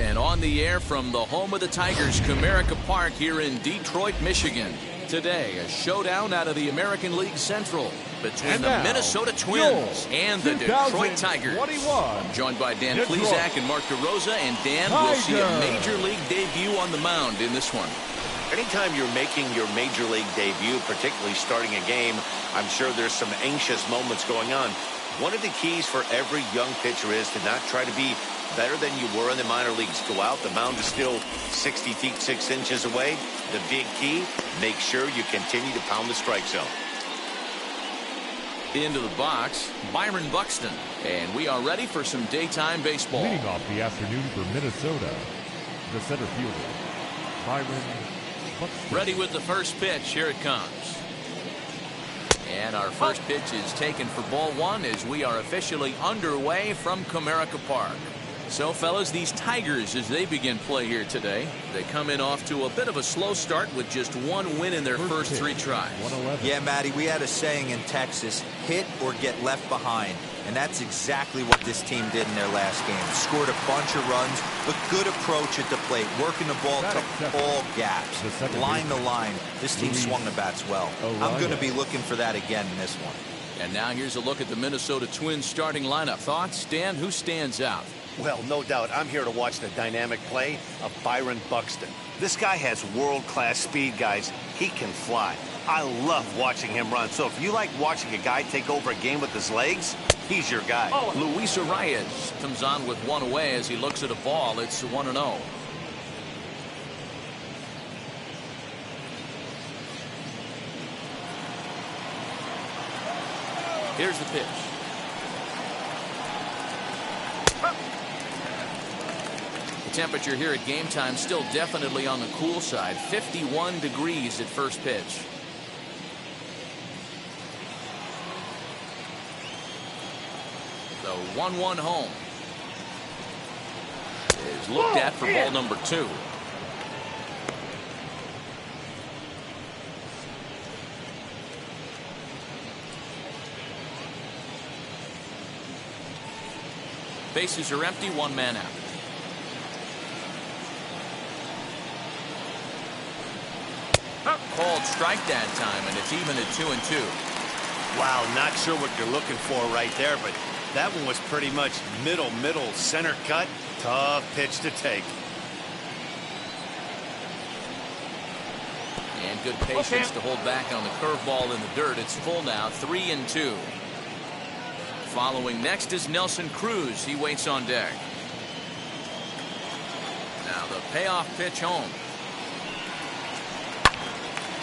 and on the air from the home of the Tigers, Comerica Park here in Detroit, Michigan. Today, a showdown out of the American League Central between the Minnesota Twins and the Detroit Tigers. I'm joined by Dan Plesac and Mark DeRosa, and Dan will see a Major League debut on the mound in this one. Anytime you're making your Major League debut, particularly starting a game, I'm sure there's some anxious moments going on. One of the keys for every young pitcher is to not try to be better than you were in the minor leagues. Go out, the mound is still 60 feet 6 inches away. The big key, make sure you continue to pound the strike zone. Into the box, Byron Buxton, and we are ready for some daytime baseball. Leading off the afternoon for Minnesota, the center fielder, Byron Buxton. Ready with the first pitch. Here it comes. And our first pitch is taken for ball one as we are officially underway from Comerica Park. So, fellas, these Tigers, as they begin play here today, they come in off to a bit of a slow start with just one win in their first 3 tries. Yeah, Matty, we had a saying in Texas, hit or get left behind. And that's exactly what this team did in their last game. Scored a bunch of runs, but good approach at the plate, working the ball to all gaps, line to line. This team swung the bats well. I'm going to be looking for that again in this one. And now here's a look at the Minnesota Twins starting lineup. Thoughts, Dan? Who stands out? Well, no doubt, I'm here to watch the dynamic play of Byron Buxton. This guy has world-class speed, guys. He can fly. I love watching him run. So if you like watching a guy take over a game with his legs, he's your guy. Luis Arias comes on with one away as he looks at a ball. It's 1-0. Here's the pitch. The temperature here at game time still definitely on the cool side. 51 degrees at first pitch. The 1-1 home is looked at for ball number 2. Bases are empty, 1 man out. Called strike that time, and it's even at 2-2. Wow, not sure what you're looking for right there, but that one was pretty much middle center cut. Tough pitch to take. And good patience to hold back on the curveball in the dirt. It's full now, 3-2. Following next is Nelson Cruz. He waits on deck. Now the payoff pitch home.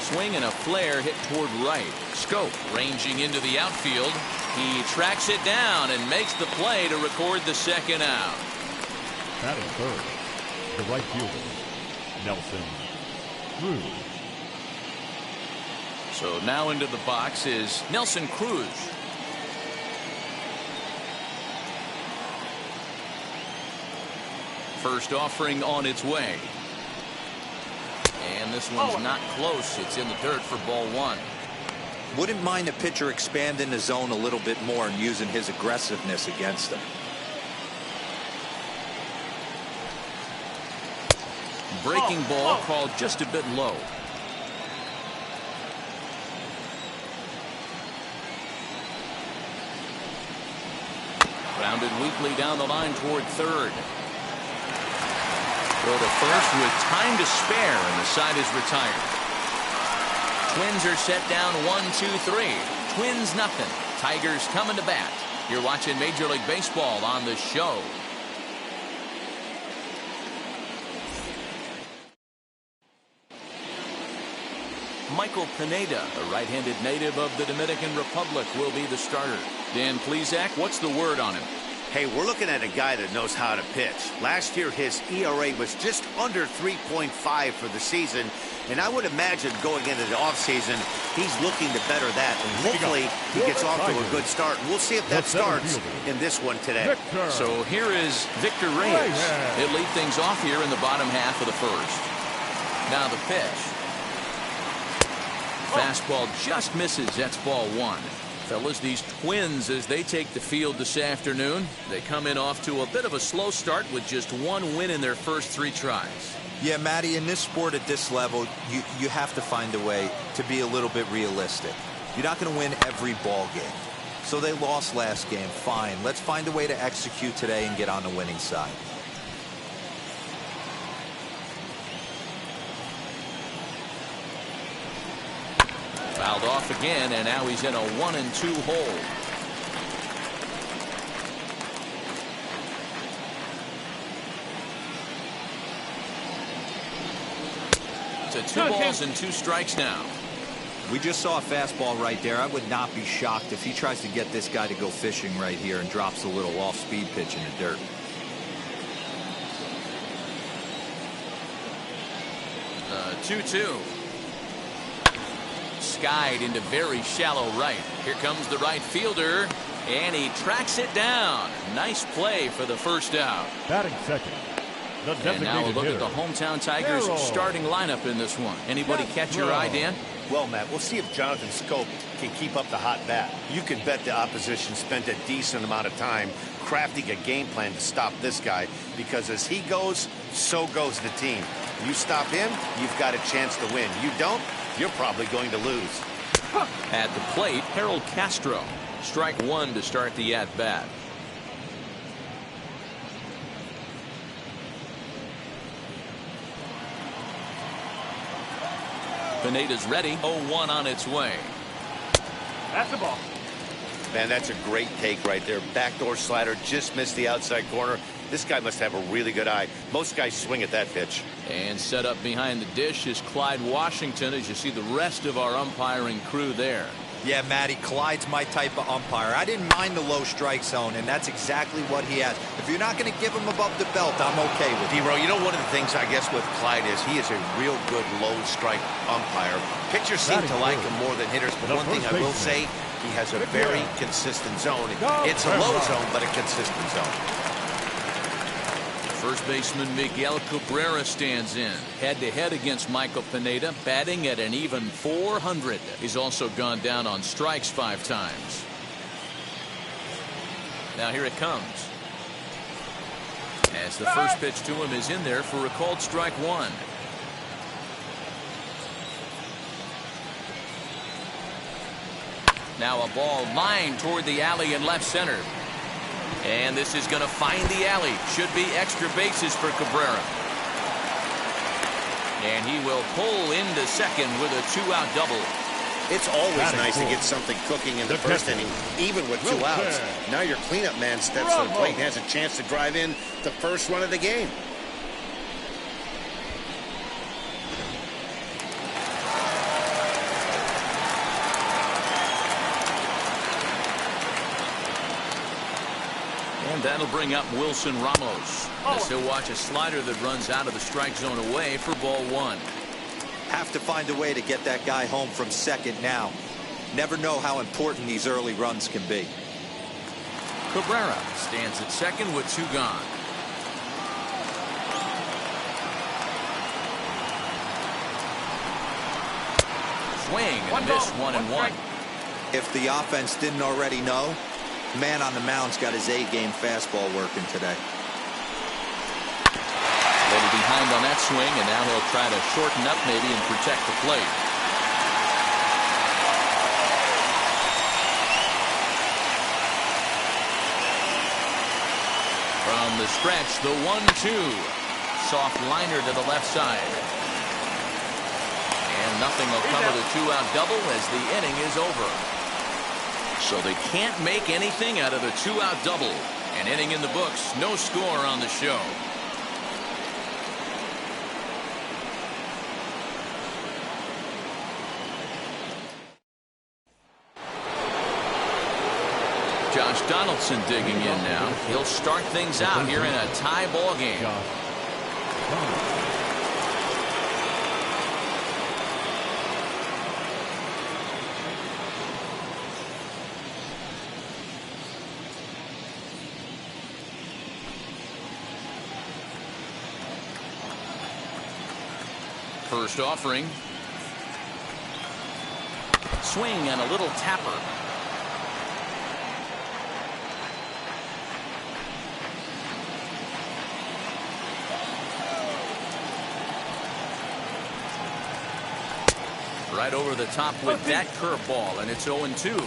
Swing and a flare hit toward right. Scope ranging into the outfield. He tracks it down and makes the play to record the second out. Batting third, the right fielder, Nelson Cruz. So now into the box is Nelson Cruz. First offering on its way. And this one's not close. It's in the dirt for ball 1. Wouldn't mind a pitcher expanding the zone a little bit more and using his aggressiveness against them. Breaking ball called just a bit low. Grounded weakly down the line toward third. Go to first with time to spare, and the side is retired. Twins are set down 1-2-3. Twins nothing. Tigers coming to bat. You're watching Major League Baseball on the show. Michael Pineda, a right-handed native of the Dominican Republic, will be the starter. Dan Plesac, what's the word on him? Hey, we're looking at a guy that knows how to pitch. Last year, his ERA was just under 3.5 for the season. And I would imagine going into the offseason, he's looking to better that. And hopefully, he gets off to a good start. And we'll see if that starts in this one today. So here is Victor Reyes. He'll lead things off here in the bottom half of the first. Now the pitch. Fastball just misses. That's ball 1. Fellas, these Twins, as they take the field this afternoon, they come in off to a bit of a slow start with just one win in their first 3 tries. Yeah, Matty, in this sport at this level, you have to find a way to be a little bit realistic. You're not going to win every ball game. So they lost last game. Fine. Let's find a way to execute today and get on the winning side. Fouled off again, and now he's in a 1-2 hole. To 2 balls and 2 strikes now. We just saw a fastball right there. I would not be shocked if he tries to get this guy to go fishing right here and drops a little off-speed pitch in the dirt. 2-2. Skied into very shallow right. Here comes the right fielder, and he tracks it down. Nice play for the first out. Batting second. And now a look at the hometown Tigers starting lineup in this one. Anybody catch your eye, Dan? Well, Matt, we'll see if Jonathan Scope can keep up the hot bat. You can bet the opposition spent a decent amount of time crafting a game plan to stop this guy, because as he goes, so goes the team. You stop him, you've got a chance to win. You don't, you're probably going to lose. At the plate, Harold Castro. Strike 1 to start the at-bat. Pineda's ready. 0-1 on its way. That's the ball. Man, that's a great take right there. Backdoor slider, just missed the outside corner. This guy must have a really good eye. Most guys swing at that pitch. And set up behind the dish is Clyde Washington, as you see the rest of our umpiring crew there. Yeah, Matty, Clyde's my type of umpire. I didn't mind the low strike zone, and that's exactly what he has. If you're not going to give him above the belt, I'm okay with it. D-Row, you know, one of the things I guess with Clyde is he is a real good low strike umpire. Pitchers seem to like him more than hitters, but one thing I will say, he has a very consistent zone. It's a low zone, but a consistent zone. First baseman Miguel Cabrera stands in, head-to-head against Michael Pineda, batting at an even .400. He's also gone down on strikes 5 times. Now here it comes. As the first pitch to him is in there for a called strike 1. Now a ball lined toward the alley in left center. And this is going to find the alley. Should be extra bases for Cabrera. And he will pull into second with a 2-out double. It's always nice to get something cooking in the first inning, even with 2 outs. Now your cleanup man steps to the plate and has a chance to drive in the first run of the game. And that'll bring up Wilson Ramos. As he'll watch a slider that runs out of the strike zone away for ball 1. Have to find a way to get that guy home from second now. Never know how important these early runs can be. Cabrera stands at second with 2 gone. Swing and miss, 1-1. If the offense didn't already know, man on the mound's got his A-game fastball working today. A little behind on that swing, and now he'll try to shorten up maybe and protect the plate. From the stretch, the 1-2. Soft liner to the left side. And nothing will come of the 2-out double as the inning is over. So they can't make anything out of the 2-out double. An inning in the books, no score on the show. Josh Donaldson digging in now. He'll start things out here in a tie ball game. First offering. Swing and a little tapper. Right over the top with that curveball, and it's 0-2.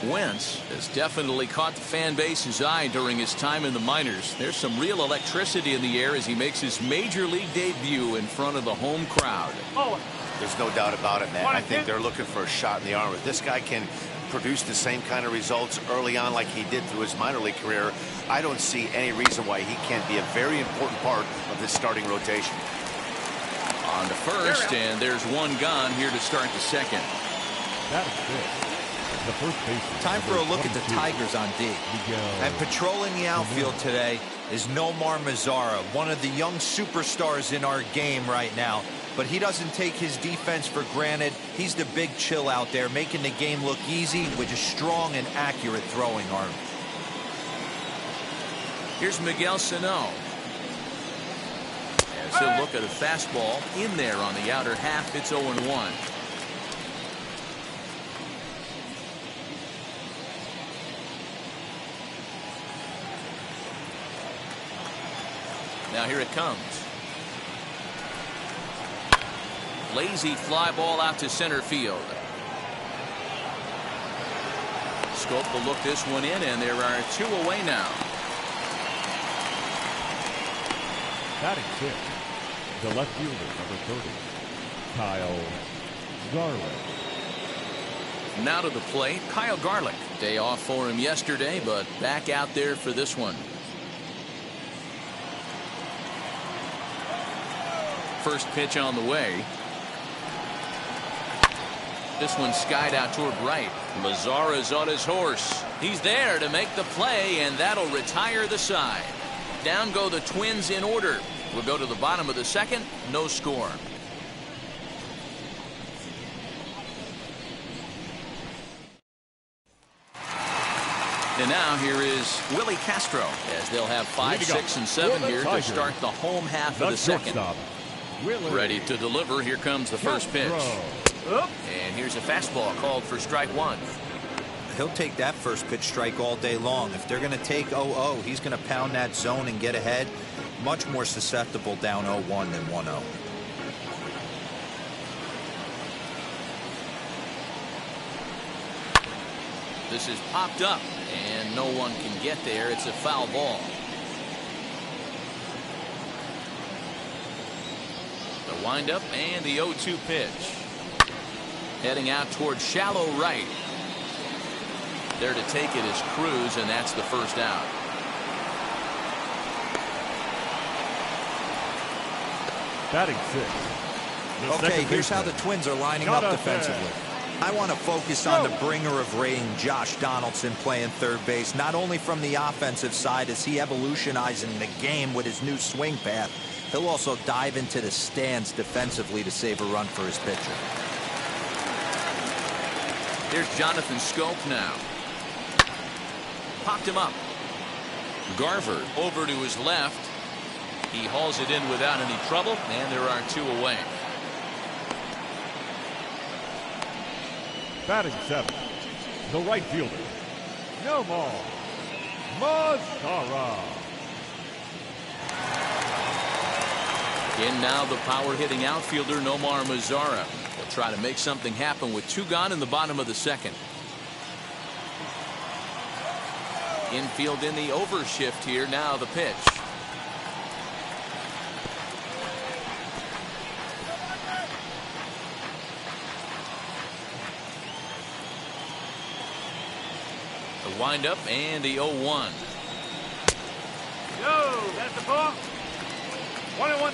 Wentz has definitely caught the fan base's eye during his time in the minors. There's some real electricity in the air as he makes his major league debut in front of the home crowd. There's no doubt about it, man. I think they're looking for a shot in the arm. If this guy can produce the same kind of results early on like he did through his minor league career, I don't see any reason why he can't be a very important part of this starting rotation. On to first, and there's one gone here to start the second. That is it. The first baseman. Time for a look at the Tigers on D. And patrolling the outfield today is Nomar Mazara, one of the young superstars in our game right now. But he doesn't take his defense for granted. He's the big chill out there, making the game look easy with a strong and accurate throwing arm. Here's Miguel Sano. As he'll look at a fastball in there on the outer half. It's 0-1. Now here it comes. Lazy fly ball out to center field. Scope will look this one in, and there are 2 away now. Batting fifth, the left fielder, number 30, Kyle Garland. Now to the plate, Kyle Garlick. Day off for him yesterday, but back out there for this one. First pitch on the way. This one skied out toward right. Mazara's on his horse. He's there to make the play, and that'll retire the side. Down go the Twins in order. We'll go to the bottom of the second. No score. And now here is Willie Castro, as they'll have 5, 6, and 7 here to start the home half of the second. Ready to deliver. Here comes the first pitch. And here's a fastball called for strike 1. He'll take that first pitch strike all day long. If they're going to take 0-0, he's going to pound that zone and get ahead. Much more susceptible down 0-1 than 1-0. This is popped up, and no one can get there. It's a foul ball. The windup and the 0-2 pitch. Heading out toward shallow right. There to take it is Cruz, and that's the first out. Batting sixth. Okay, here's how the Twins are lining up defensively. I want to focus on the bringer of rain, Josh Donaldson, playing third base, not only from the offensive side as he evolutionizing the game with his new swing path. He'll also dive into the stands defensively to save a run for his pitcher. Here's Jonathan Scope now. Popped him up. Garver over to his left. He hauls it in without any trouble, and there are 2 away. Batting seventh, the right fielder, Nomar Mazara. In now the power-hitting outfielder, Nomar Mazara. He'll try to make something happen with 2 gone in the bottom of the second. Infield in the overshift here. Now the pitch. The windup and the 0-1. Yo, that's the ball. 1-1.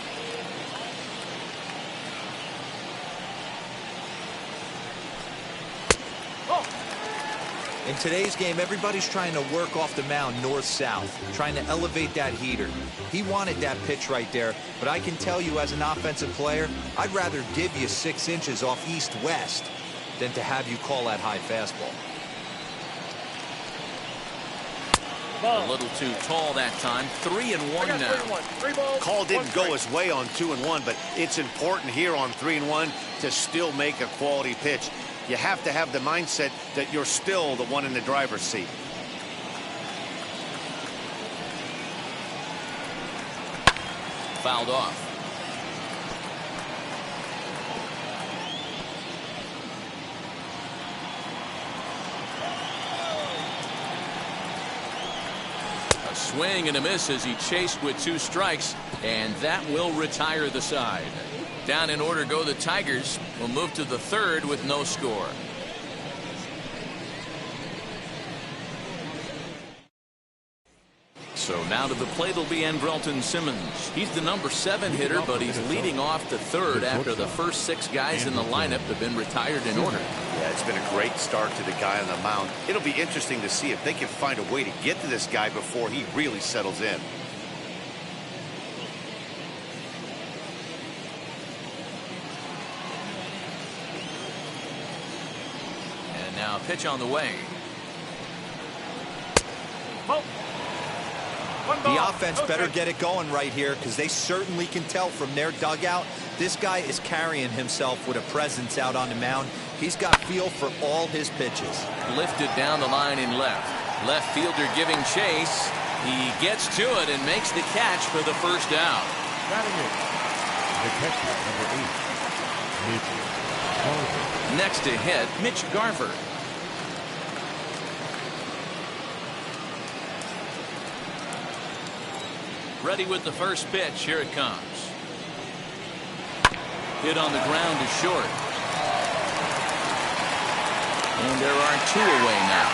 In today's game, everybody's trying to work off the mound north-south, trying to elevate that heater. He wanted that pitch right there, but I can tell you as an offensive player, I'd rather give you 6 inches off east-west than to have you call that high fastball. A little too tall that time. 3-1 now. 3 balls. Call didn't go his way on 2-1, but it's important here on 3-1 to still make a quality pitch. You have to have the mindset that you're still the one in the driver's seat. Fouled off. Swing and a miss as he chased with 2 strikes, and that will retire the side. Down in order go the Tigers. Will move to the 3rd with no score. So now to the plate will be Andrelton Simmons. He's the number 7 hitter, but he's leading off the 3rd after the first 6 guys in the lineup have been retired in order. Yeah, it's been a great start to the guy on the mound. It'll be interesting to see if they can find a way to get to this guy before he really settles in. And now pitch on the way. The offense better get it going right here, because they certainly can tell from their dugout this guy is carrying himself with a presence out on the mound. He's got feel for all his pitches. Lifted down the line in left. Left fielder giving chase. He gets to it and makes the catch for the first down. Batting it, the catcher, number 8, Mitch Garver. Next to hit, Mitch Garver. Ready with the first pitch. Here it comes. Hit on the ground to short. And there are 2 away now.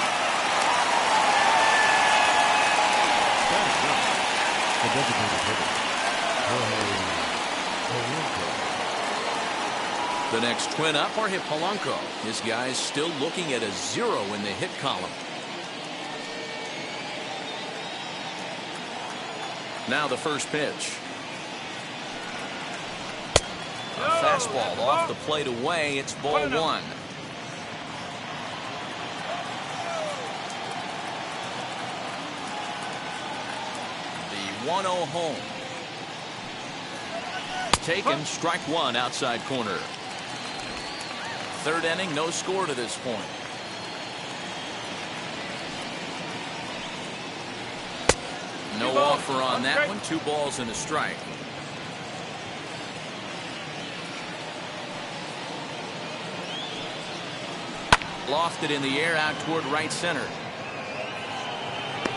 The designated hitter, The next twin up, Jorge Polanco. This guy's still looking at a 0 in the hit column. Now the first pitch. A fastball off the plate away. It's ball 1. The 1-0 home. Taken, strike 1 outside corner. 3rd inning, no score to this point. No offer on that one. 2 balls and a strike. Lofted in the air out toward right center.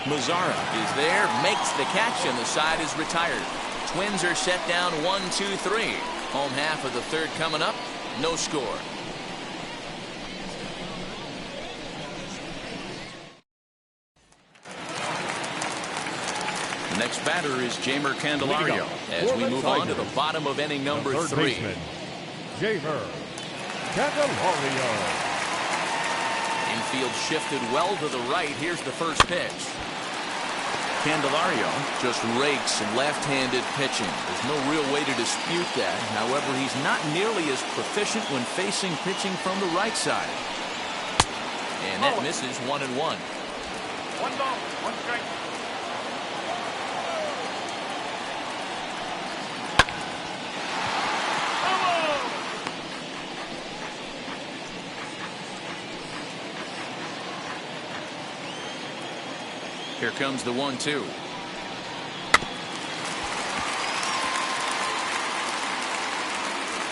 Mazzara is there, makes the catch, and the side is retired. Twins are set down 1-2-3. Home half of the 3rd coming up. No score. Next batter is Jeimer Candelario as we move on to the bottom of inning number 3. Jeimer Candelario. Infield shifted well to the right. Here's the first pitch. Candelario just rakes left-handed pitching. There's no real way to dispute that. However, he's not nearly as proficient when facing pitching from the right side. And that misses 1-1. 1 ball, 1 strike. Here comes the 1-2.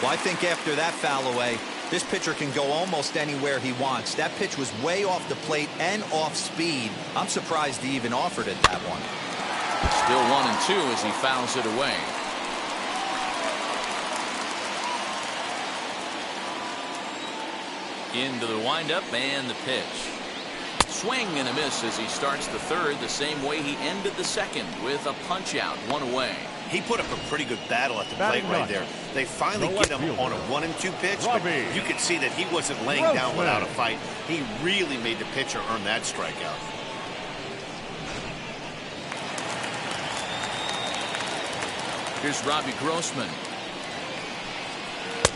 Well, I think after that foul away, this pitcher can go almost anywhere he wants. That pitch was way off the plate and off speed. I'm surprised he even offered it that one. Still 1-2 as he fouls it away. Into the windup and the pitch. Swing and a miss as he starts the 3rd the same way he ended the 2nd with a punch out, 1 away. He put up a pretty good battle at the plate right there. They finally get him on a 1-2 pitch, but you could see that he wasn't laying down without a fight. He really made the pitcher earn that strikeout. Here's Robbie Grossman.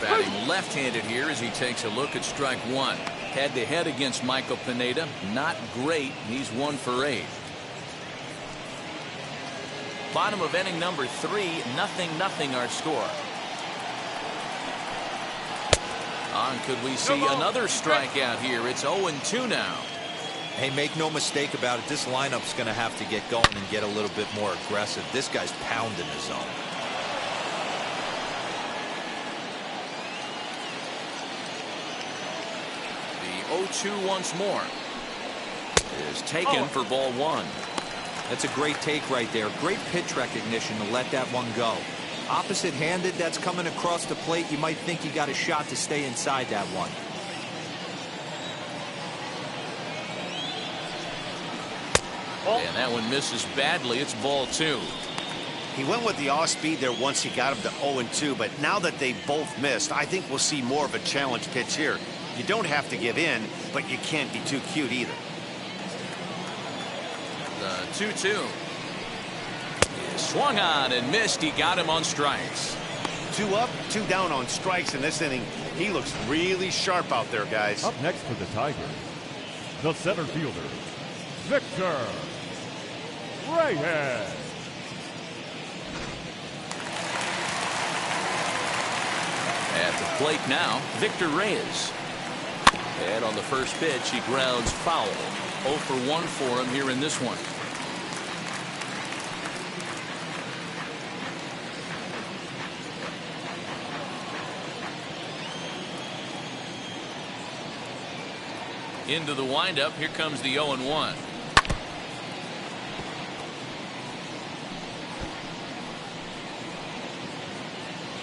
Batting left-handed here as he takes a look at strike 1. Head-to-head against Michael Pineda. Not great. He's 1 for 8. Bottom of inning number 3. 0-0 our score. Could we see another strikeout here? It's 0-2 now. Hey, make no mistake about it. This lineup's going to have to get going and get a little bit more aggressive. This guy's pounding the zone. The 0-2 once more is taken for ball 1. That's a great take right there. Great pitch recognition to let that one go. Opposite-handed, that's coming across the plate. You might think you got a shot to stay inside that one. And that one misses badly. It's ball 2. He went with the off speed there once he got him to 0-2, but now that they both missed, I think we'll see more of a challenge pitch here. You don't have to give in, but you can't be too cute either. The 2-2. Swung on and missed. He got him on strikes. 2 up, 2 down on strikes in this inning. He looks really sharp out there, guys. Up next for the Tigers, the center fielder, Victor Reyes. At the plate now, Victor Reyes. And on the first pitch, he grounds foul. 0 for 1 for him here in this one. Into the windup. Here comes the 0-1.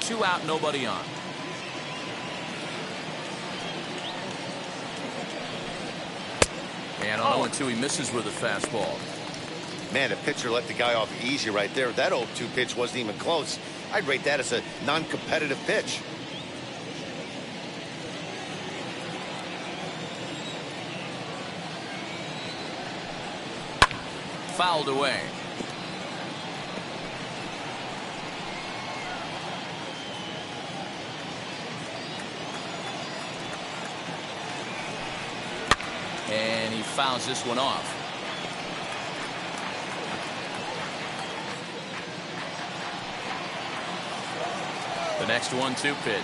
Two out, nobody on. And on 0-2, he misses with a fastball. Man, the pitcher let the guy off easy right there. That 0-2 pitch wasn't even close. I'd rate that as a non-competitive pitch. Fouled away. And he fouls this one off. The next 1-2 pitch.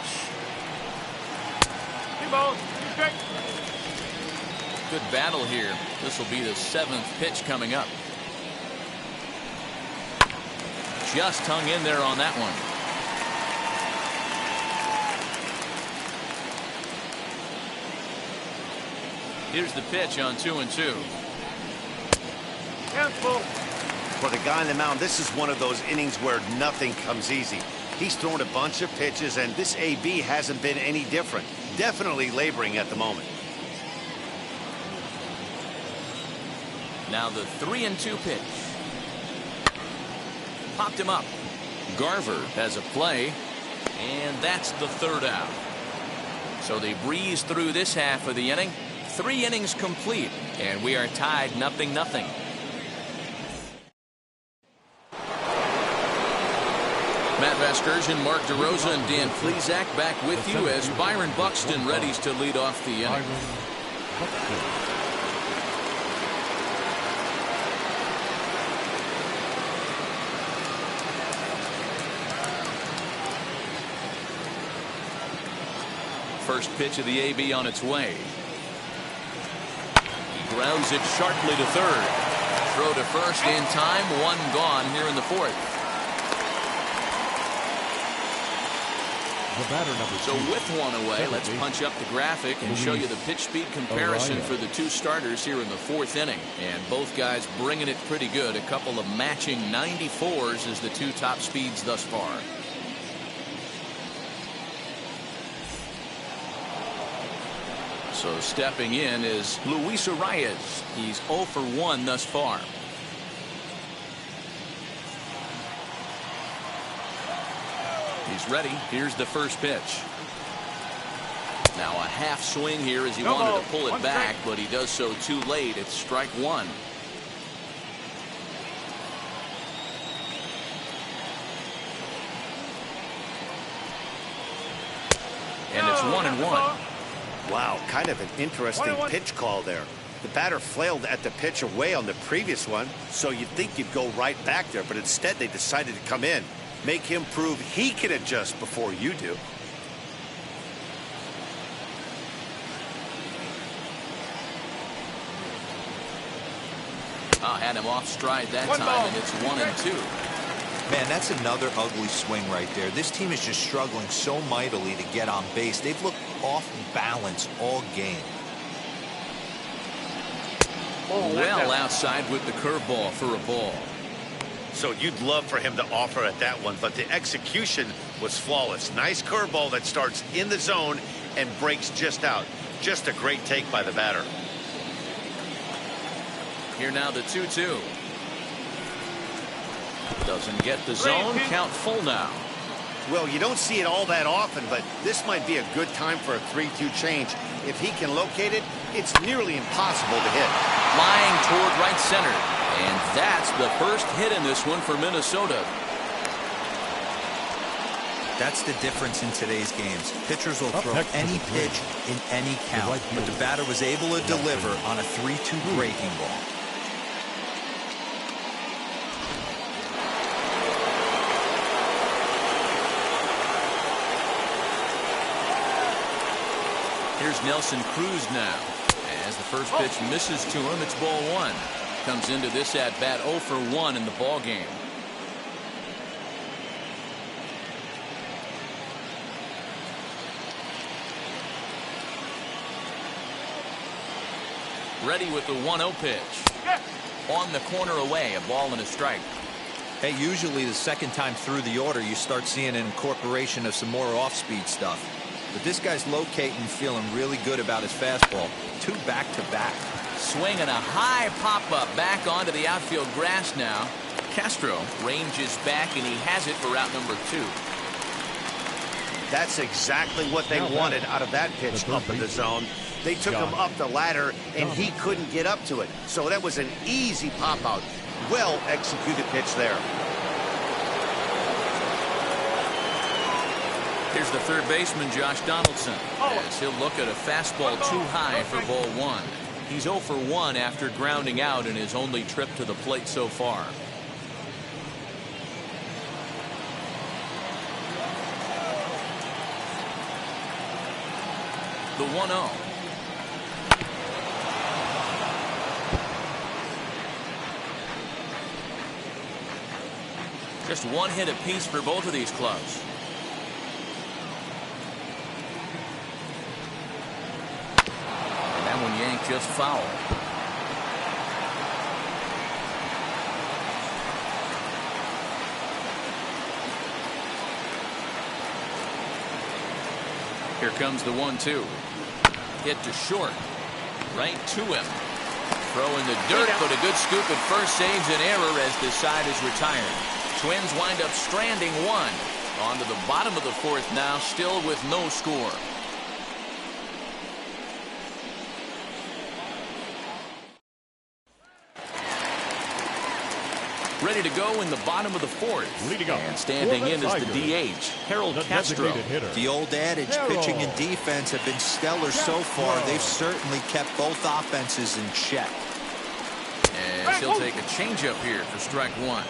Good battle here. This will be the 7th pitch coming up. Just hung in there on that one. Here's the pitch on 2-2. For the guy on the mound, this is one of those innings where nothing comes easy. He's thrown a bunch of pitches, and this AB hasn't been any different. Definitely laboring at the moment. Now the 3-2 pitch. Popped him up. Garver has a play, and that's the 3rd out. So they breeze through this half of the inning. 3 innings complete, and we are tied 0-0. Matt Vasgersian, Mark DeRosa, and Dan Plesac back with you as Byron Buxton readies to lead off the inning. First pitch of the AB on its way. He grounds it sharply to 3rd. Throw to first in time. 1 gone here in the 4th. The batter number 2. So with 1 away, let's punch up the graphic and show you the pitch speed comparison for the 2 starters here in the 4th inning. And both guys bringing it pretty good. A couple of matching 94s as the 2 top speeds thus far. So stepping in is Luis Reyes. He's 0 for 1 thus far. He's ready. Here's the first pitch. Now a half swing here as he wanted to pull it back, but he does so too late. It's strike 1. And it's 1-1. Wow, kind of an interesting pitch call there. The batter flailed at the pitch away on the previous one, so you'd think you'd go right back there, but instead they decided to come in. Make him prove he can adjust before you do. Had him off stride that time, and it's 1-2. Man, that's another ugly swing right there. This team is just struggling so mightily to get on base. They've looked off balance all game. Well outside with the curveball for a ball. So you'd love for him to offer at that one, but the execution was flawless. Nice curveball that starts in the zone and breaks just out. Just a great take by the batter. Here now the 2-2. Doesn't get the zone. Count full now. Well, you don't see it all that often, but this might be a good time for a 3-2 change. If he can locate it, it's nearly impossible to hit. Flying toward right center. And that's the first hit in this one for Minnesota. That's the difference in today's games. Pitchers will throw any pitch in any count, but the batter was able to deliver on a 3-2 breaking ball. Here's Nelson Cruz now. As the first pitch misses to him, it's ball one. Comes into this at bat 0 for 1 in the ball game. Ready with the 1-0 pitch. On the corner away, a ball and a strike. Hey, usually the second time through the order, you start seeing an incorporation of some more off-speed stuff. But this guy's locating, feeling really good about his fastball. 2 back-to-back. Swinging a high pop-up back onto the outfield grass now. Castro ranges back, and he has it for out number 2. That's exactly what they wanted out of that pitch up in the zone. They took him up the ladder, and he couldn't get up to it. So that was an easy pop-out. Well-executed pitch there. Here's the third baseman, Josh Donaldson, as he'll look at a fastball too high for ball 1. He's 0 for 1 after grounding out in his only trip to the plate so far. The 1-0. Just one hit apiece for both of these clubs. And that one yanked just foul. Here comes the 1-2. Hit to short. Right to him. Throw in the dirt, but a good scoop at first saves an error as this side is retired. Twins wind up stranding 1. On to the bottom of the 4th now, still with no score. Ready to go in the bottom of the 4th. And standing in is the DH, Harold Castro. The old adage, pitching and defense have been stellar so far. They've certainly kept both offenses in check. And he'll take a changeup here for strike 1.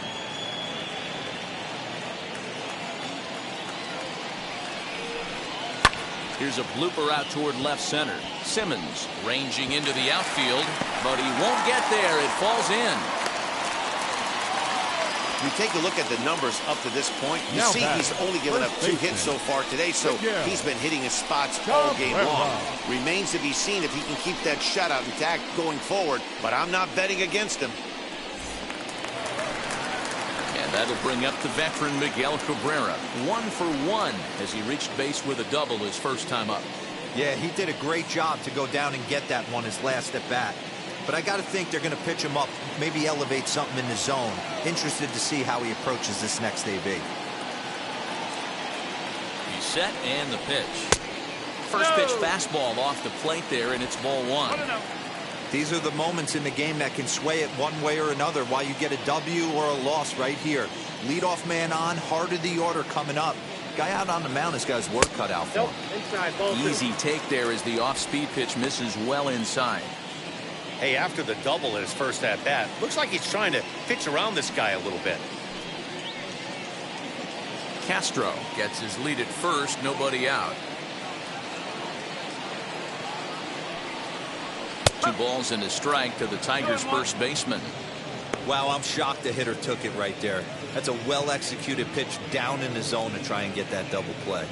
Here's a blooper out toward left center. Simmons ranging into the outfield, but he won't get there. It falls in. You take a look at the numbers up to this point. You see he's only given up 2 hits so far today, so he's been hitting his spots all game long. Remains to be seen if he can keep that shutout intact going forward, but I'm not betting against him. And that'll bring up the veteran Miguel Cabrera. 1 for 1 as he reached base with a double his first time up. Yeah, he did a great job to go down and get that one his last at bat. But I got to think they're going to pitch him up, maybe elevate something in the zone. Interested to see how he approaches this next AB. He's set and the pitch. First pitch fastball off the plate there, and it's ball 1. These are the moments in the game that can sway it one way or another, while you get a W or a loss right here. Leadoff man on, heart of the order coming up. Guy out on the mound has got his work cut out for him. Easy take there as the off-speed pitch misses well inside. Hey, after the double at his first at-bat, looks like he's trying to pitch around this guy a little bit. Castro gets his lead at first, nobody out. 2 balls and a strike to the Tigers' first baseman. Wow, I'm shocked the hitter took it right there. That's a well-executed pitch down in the zone to try and get that double play.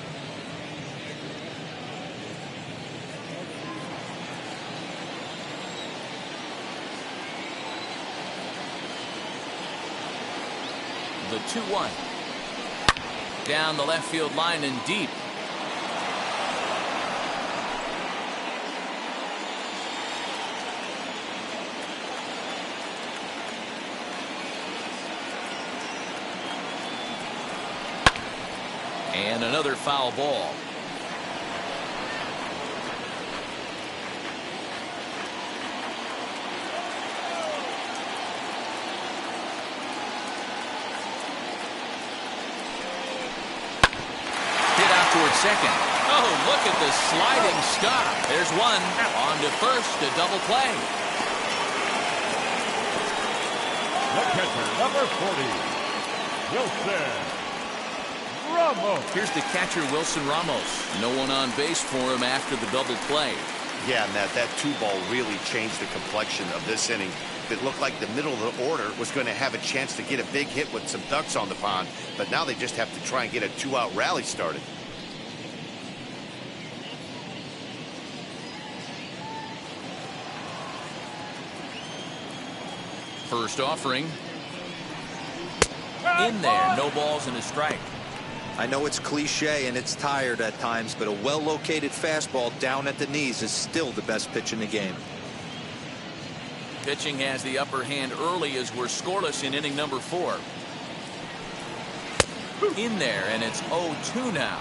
the 2-1. Down the left field line and deep. And another foul ball. Towards second. Oh, look at the sliding stop. There's one. On to first, a double play. The catcher, number 40, Wilson Ramos. Here's the catcher, Wilson Ramos. No one on base for him after the double play. Yeah, Matt, that 2-ball really changed the complexion of this inning. It looked like the middle of the order was going to have a chance to get a big hit with some ducks on the pond, but now they just have to try and get a 2-out rally started. First offering. In there. No balls and a strike. I know it's cliche and it's tired at times, but a well-located fastball down at the knees is still the best pitch in the game. Pitching has the upper hand early as we're scoreless in inning number 4. In there, and it's 0-2 now.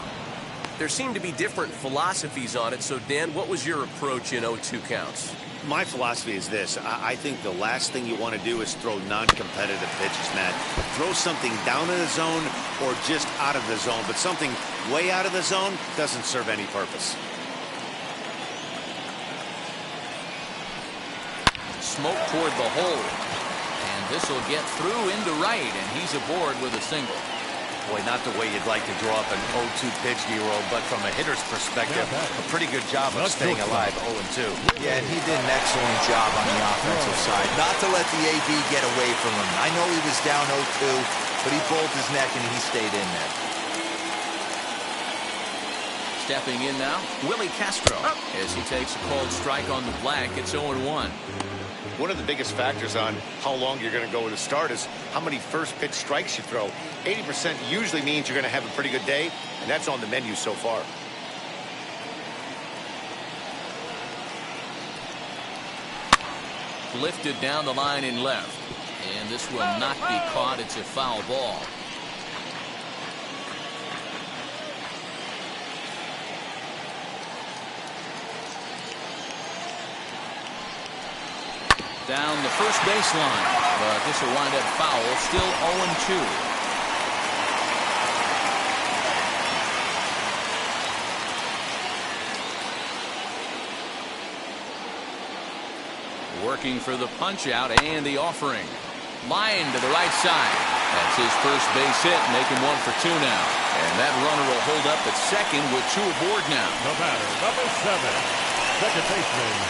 There seem to be different philosophies on it. So, Dan, what was your approach in 0-2 counts? My philosophy is this. I think the last thing you want to do is throw non-competitive pitches, Matt. Throw something down in the zone or just out of the zone, but something way out of the zone doesn't serve any purpose. Smoke toward the hole. And this will get through into right, and he's aboard with a single. Boy, not the way you'd like to draw up an 0-2 pitch, Nero, but from a hitter's perspective, a pretty good job of staying alive 0-2. Yeah, and he did an excellent job on the offensive side. Not to let the AB get away from him. I know he was down 0-2, but he pulled his neck and he stayed in there. Stepping in now, Willie Castro. As he takes a called strike on the black, it's 0-1. One of the biggest factors on how long you're going to go with a start is how many first pitch strikes you throw. 80% usually means you're going to have a pretty good day, and that's on the menu so far. Lifted down the line in left. And this will not be caught. It's a foul ball. Down the first baseline, but this will wind up foul. Still 0-2. Working for the punch out and the offering. Line to the right side. That's his first base hit, making 1 for 2 now. And that runner will hold up at second with 2 aboard now. The batter, number 7, second baseman,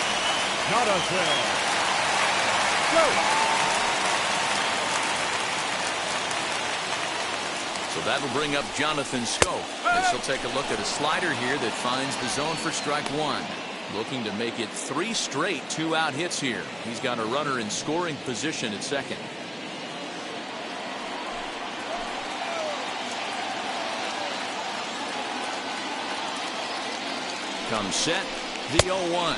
Jonathan. Go. So that'll bring up Jonathan Scope. As he'll take a look at a slider here that finds the zone for strike 1. Looking to make it 3 straight 2-out hits here. He's got a runner in scoring position at second. Comes set, the 0-1.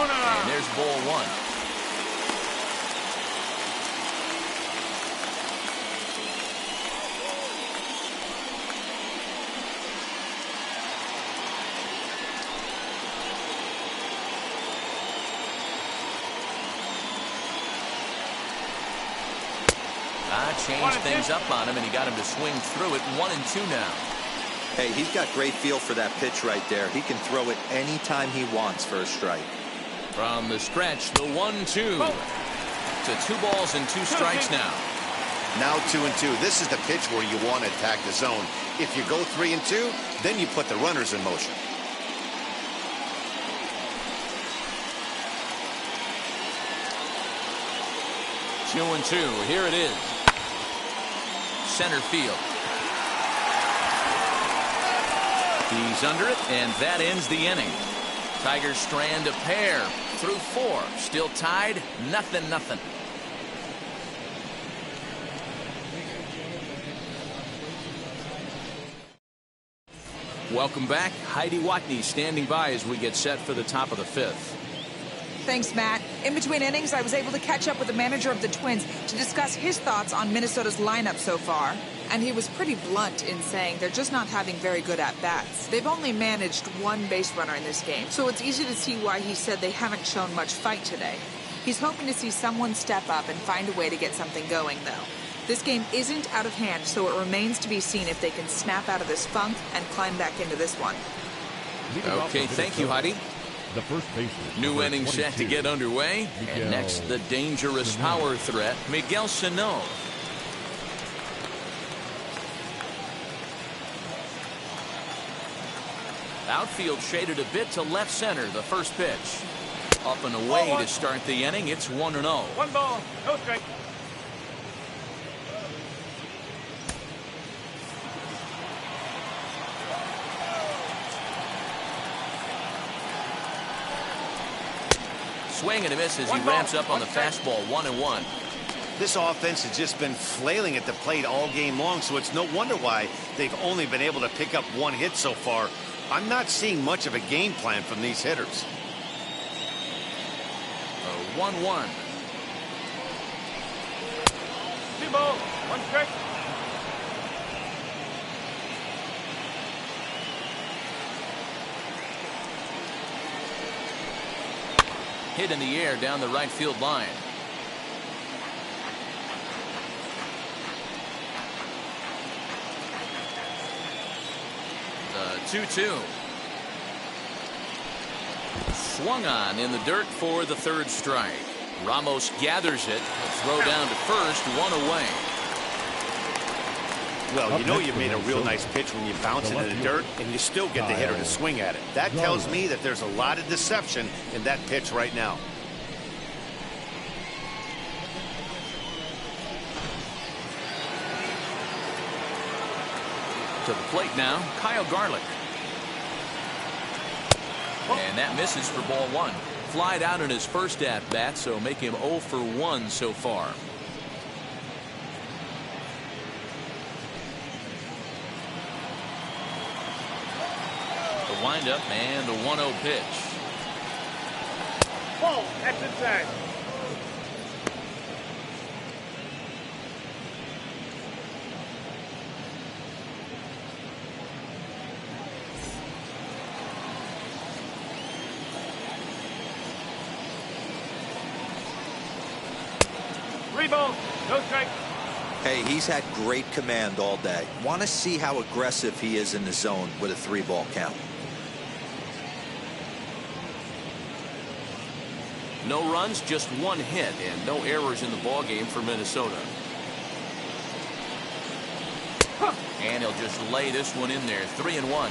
And there's ball 1. Changed things up on him, and he got him to swing through it. 1-2 now. Hey, he's got great feel for that pitch right there. He can throw it anytime he wants for a strike. From the stretch, the 1-2. To 2 balls and 2 strikes now. Now 2-2. This is the pitch where you want to attack the zone. If you go 3-2, then you put the runners in motion. Two and 2. Here it is. Center field. He's under it, and that ends the inning. Tigers strand a pair through 4. Still tied, 0-0. Welcome back. Heidi Watney standing by as we get set for the top of the 5th. Thanks, Matt. In between innings, I was able to catch up with the manager of the Twins to discuss his thoughts on Minnesota's lineup so far. And he was pretty blunt in saying they're just not having very good at-bats. They've only managed one base runner in this game, so it's easy to see why he said they haven't shown much fight today. He's hoping to see someone step up and find a way to get something going, though. This game isn't out of hand, so it remains to be seen if they can snap out of this funk and climb back into this one. Okay, thank you, Heidi. The first baseman. New inning set to get underway. And next, the dangerous power threat, Miguel Sano. Outfield shaded a bit to left center, the first pitch. Up and away to start the inning. It's 1-0. 1 ball, no strike. Swing and a miss as he ramps up on the fastball. 1-1. This offense has just been flailing at the plate all game long, so it's no wonder why they've only been able to pick up 1 hit so far. I'm not seeing much of a game plan from these hitters. 1-1. 2 balls, 1 strike. Hit in the air down the right field line. The 2-2. Swung on in the dirt for the 3rd strike. Ramos gathers it. A throw down to first, 1 away. Well, you know you made a real nice pitch when you bounce it in the dirt and you still get the hitter to swing at it. That tells me that there's a lot of deception in that pitch right now. To the plate now, Kyle Garlick. And that misses for ball 1. Flied out in his first at-bat, so make him 0 for 1 so far. The windup and the 1-0 pitch. Ball, that's inside. Ball, no strike. Hey, he's had great command all day. Want to see how aggressive he is in the zone with a 3-ball count. No runs, just 1 hit, and no errors in the ballgame for Minnesota. And he'll just lay this one in there. 3-1.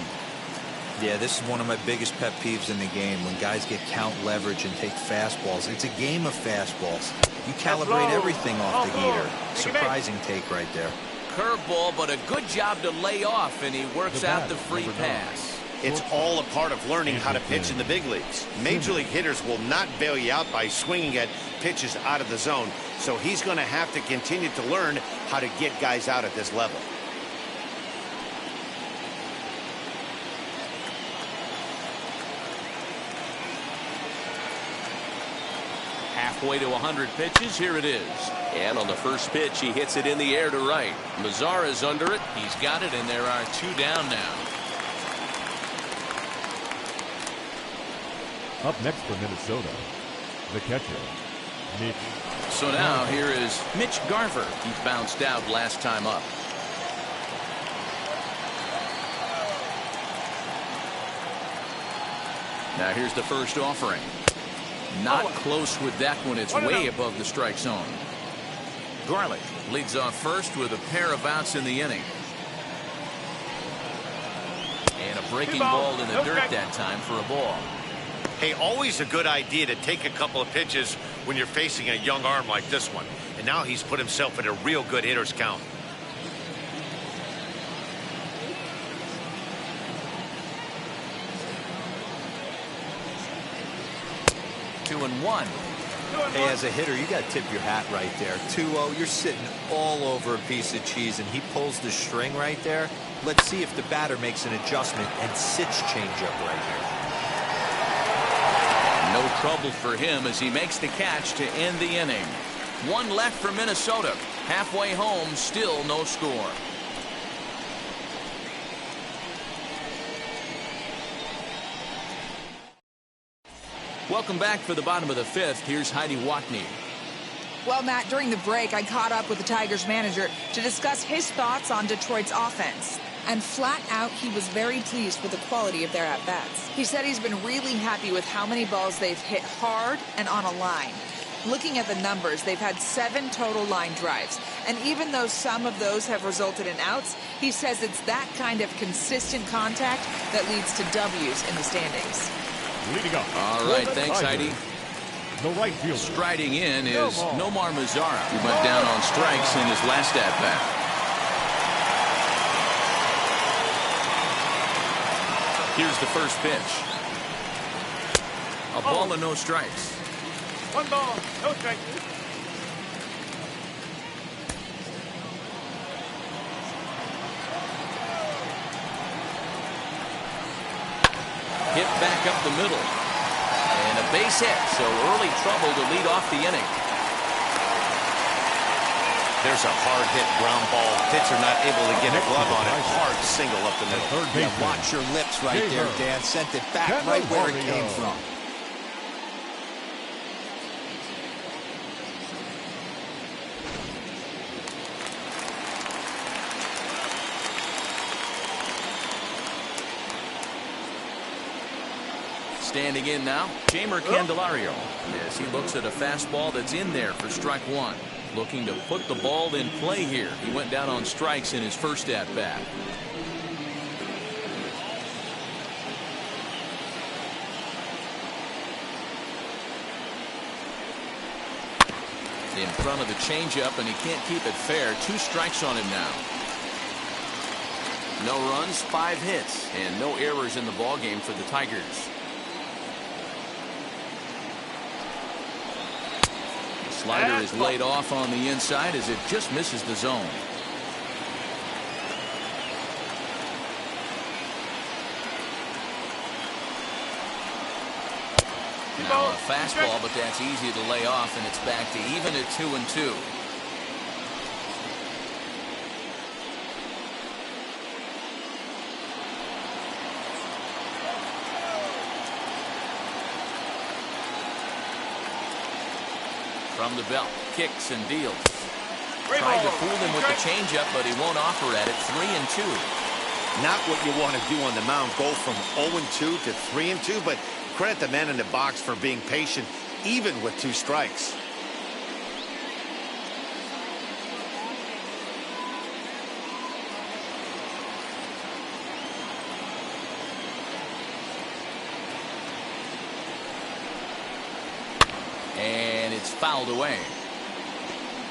Yeah, this is one of my biggest pet peeves in the game, when guys get count leverage and take fastballs. It's a game of fastballs. You calibrate everything off the heater. Surprising take right there. Curveball, but a good job to lay off, and he works out the free pass. It's all a part of learning how to pitch in the big leagues. Major league hitters will not bail you out by swinging at pitches out of the zone, so he's going to have to continue to learn how to get guys out at this level. Halfway to 100 pitches, here it is. And on the first pitch, he hits it in the air to right. Mazara's under it. He's got it, and there are 2 down now. Up next for Minnesota, the catcher, Mitch. So now here is Mitch Garver. He bounced out last time up. Now here's the first offering. Not close with that one. It's way above the strike zone. Garlick leads off first with a pair of outs in the inning. And a breaking ball in the dirt that time for a ball. Hey, always a good idea to take a couple of pitches when you're facing a young arm like this one. And now he's put himself at a real good hitter's count. Two and one. Hey, as a hitter, you got to tip your hat right there. 2-0, you're sitting all over a piece of cheese, and he pulls the string right there. Let's see if the batter makes an adjustment and sits changeup right here. No trouble for him as he makes the catch to end the inning. One left for Minnesota. Halfway home, still no score. Welcome back for the bottom of the fifth. Here's Heidi Watney. Well, Matt, during the break, I caught up with the Tigers manager to discuss his thoughts on Detroit's offense. And flat out, he was very pleased with the quality of their at-bats. He said he's been really happy with how many balls they've hit hard and on a line. Looking at the numbers, they've had 7 total line drives. And even though some of those have resulted in outs, he says it's that kind of consistent contact that leads to W's in the standings. Leading up. All right, thanks, Heidi. The right fielder. Striding in is Nomar Mazara, who went down on strikes in his last at-bat. Here's the first pitch. A ball and no strikes. 1 ball, no strikes. Hit back up the middle. And a base hit, so early trouble to lead off the inning. There's a hard hit ground ball. Pitcher not able to get a glove on it. Hard single up the middle. Yeah, watch your lips right there, Dan. Sent it back right where it came from. Standing in now, Jamer Candelario, as he looks at a fastball that's in there for strike one. Looking to put the ball in play here. He went down on strikes in his first at-bat. In front of the changeup, and he can't keep it fair. 2 strikes on him now. No runs, 5 hits, and no errors in the ballgame for the Tigers. Slider is laid off on the inside as it just misses the zone. Now a fastball, but that's easy to lay off, and it's back to even at 2-2. From the belt, kicks and deals. Tried to fool him with the changeup, but he won't offer at it. 3-2. Not what you want to do on the mound. Go from 0-2 to 3-2, but credit the man in the box for being patient, even with 2 strikes. And it's fouled away.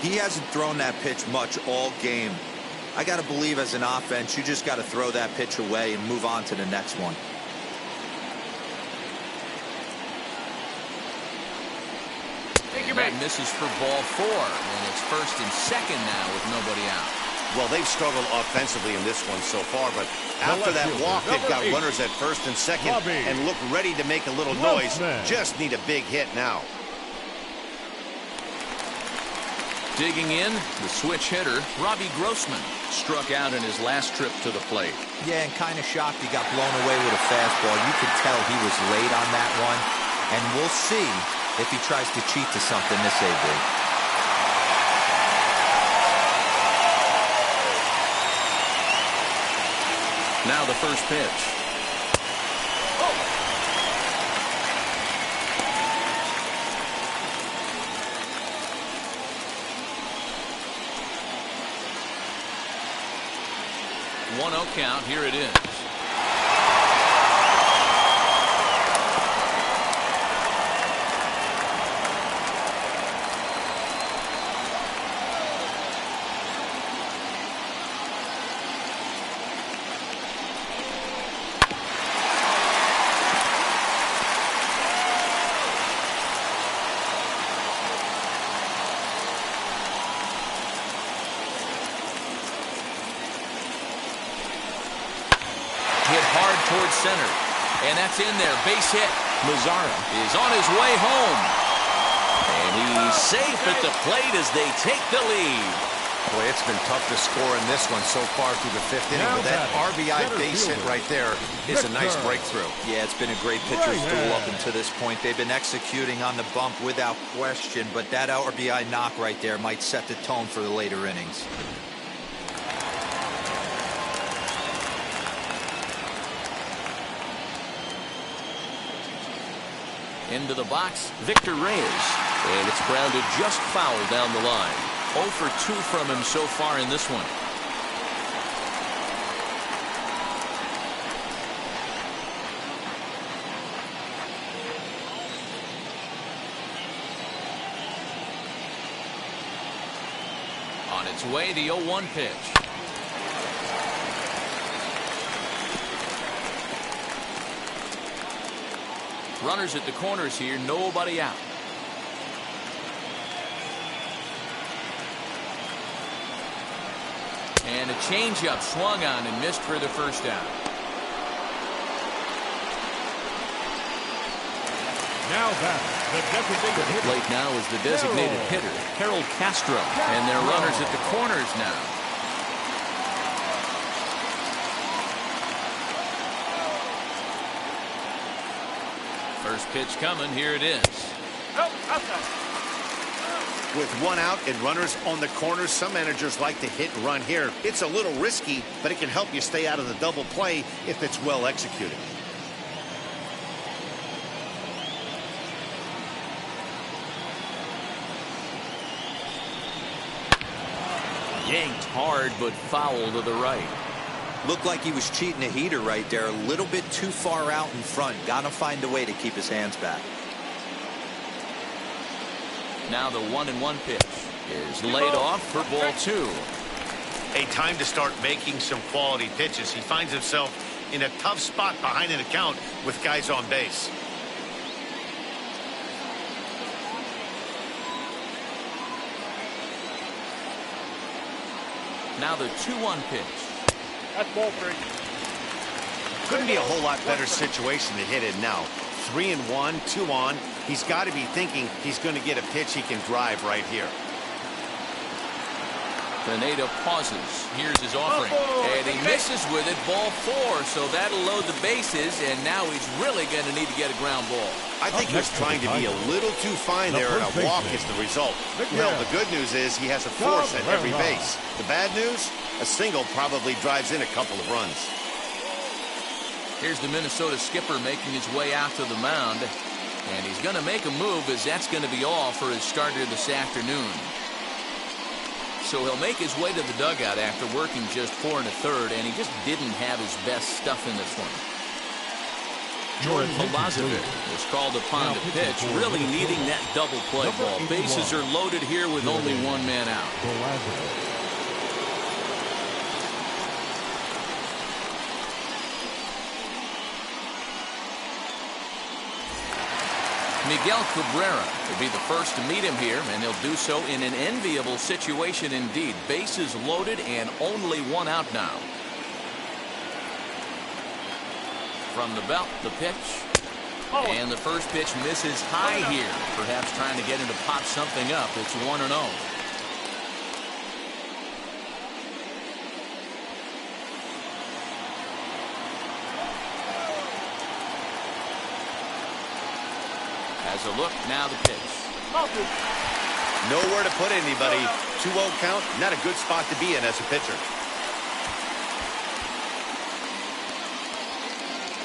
He hasn't thrown that pitch much all game. I got to believe as an offense, you just got to throw that pitch away and move on to the next one. That misses for ball 4, and it's first and second now with nobody out. Well, they've struggled offensively in this one so far, but after that walk, they've got runners at first and second and look ready to make a little noise. Just need a big hit now. Digging in, the switch hitter, Robbie Grossman, struck out in his last trip to the plate. Yeah, and kind of shocked he got blown away with a fastball. You could tell he was late on that one, and we'll see if he tries to cheat to something this AB. Now the first pitch. 1-0 count. Here it is. towards center. And that's in there. Base hit. Mazzara is on his way home. And he's safe at the plate as they take the lead. Boy, it's been tough to score in this one so far through the 5th inning, but that RBI base hit right there is a nice breakthrough. Yeah, it's been a great pitcher's duel up until this point. They've been executing on the bump without question, but that RBI knock right there might set the tone for the later innings. Into the box, Victor Reyes. And it's grounded just foul down the line. 0 for 2 from him so far in this one. On its way, the 0-1 pitch. Runners at the corners here, nobody out. And a changeup swung on and missed for the first down. Now back, the designated hitter. Plate now is the designated hitter, Harold Castro. And their runners at the corners now. First pitch coming, here it is. With one out and runners on the corners, some managers like to hit and run here. It's a little risky, but it can help you stay out of the double play if it's well executed. Yanked hard, but foul to the right. Looked like he was cheating a heater right there. A little bit too far out in front. Got to find a way to keep his hands back. Now the 1-1 pitch is laid off for ball 2. A time to start making some quality pitches. He finds himself in a tough spot behind an account with guys on base. Now the 2-1 pitch. That's ball 3. Couldn't be a whole lot better situation to hit it now. 3-1, 2 on. He's got to be thinking he's going to get a pitch he can drive right here. Pineda pauses. Here's his offering. And he misses with it. Ball 4. So that'll load the bases. And now he's really going to need to get a ground ball. I think he's trying to be a little too fine there, and a walk is the result. Well, the good news is he has a force at every base. The bad news? A single probably drives in a couple of runs. Here's the Minnesota skipper making his way out to the mound. And he's going to make a move, as that's going to be all for his starter this afternoon. So he'll make his way to the dugout after working just 4 1/3, and he just didn't have his best stuff in this one. Jordan Milazovic was called upon to pitch, really needing that double play ball. Bases are loaded here with only 1 man out. Miguel Cabrera will be the first to meet him here, and he'll do so in an enviable situation indeed. Bases loaded and only 1 out now. From the belt, the pitch. And the first pitch misses high here. Perhaps trying to get him to pop something up. It's 1-0. As a look, now the pitch. Nowhere to put anybody. 2-0 count, not a good spot to be in as a pitcher.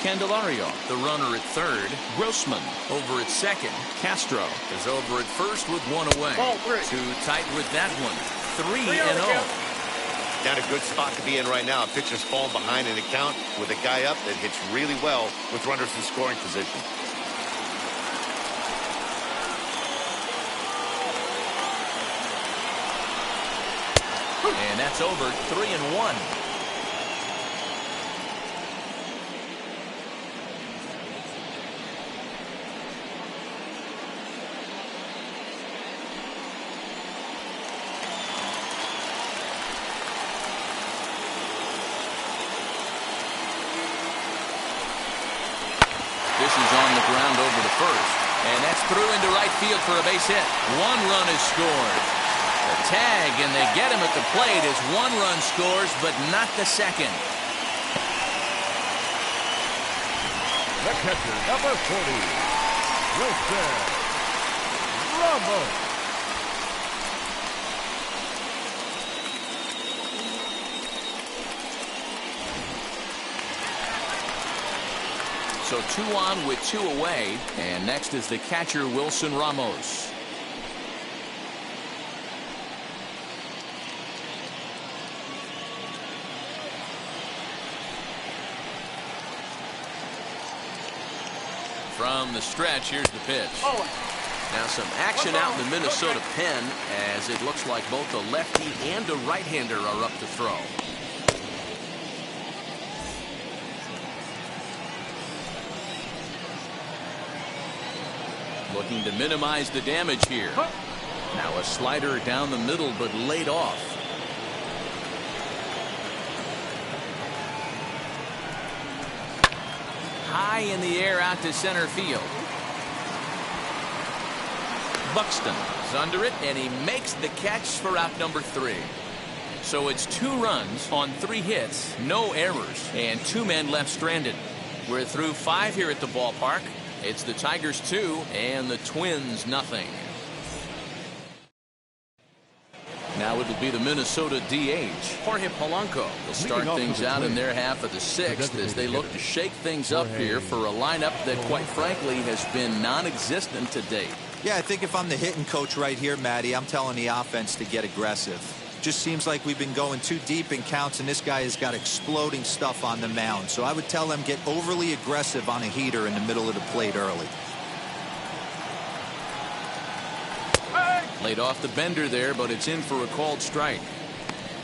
Candelario, the runner at third. Grossman over at second. Castro is over at first with 1 away. Too tight with that one. 3-0. Not a good spot to be in right now. A pitcher's falling behind an account with a guy up that hits really well with runners in scoring position. And that's over. 3-1. through into right field for a base hit. 1 run is scored. The tag, and they get him at the plate as 1 run scores, but not the second. The catcher, number 40, Wilson Ramos. So 2 on with 2 away, and next is the catcher, Wilson Ramos. From the stretch, here's the pitch. Now some action out in the Minnesota pen, as it looks like both a lefty and a right-hander are up to throw. Looking to minimize the damage here. Now a slider down the middle, but laid off. High in the air out to center field. Buxton is under it, and he makes the catch for out number 3. So it's 2 runs on 3 hits, no errors, and 2 men left stranded. We're through 5 here at the ballpark. It's the Tigers 2 and the Twins nothing. Now it'll be the Minnesota DH, Jorge Polanco. They'll start things out in their half of the 6th as they look to shake things up here for a lineup that, quite frankly, has been non-existent to date. Yeah, I think if I'm the hitting coach right here, Matty, I'm telling the offense to get aggressive. Just seems like we've been going too deep in counts, and this guy has got exploding stuff on the mound. So I would tell them get overly aggressive on a heater in the middle of the plate early. Laid off the bender there, but it's in for a called strike.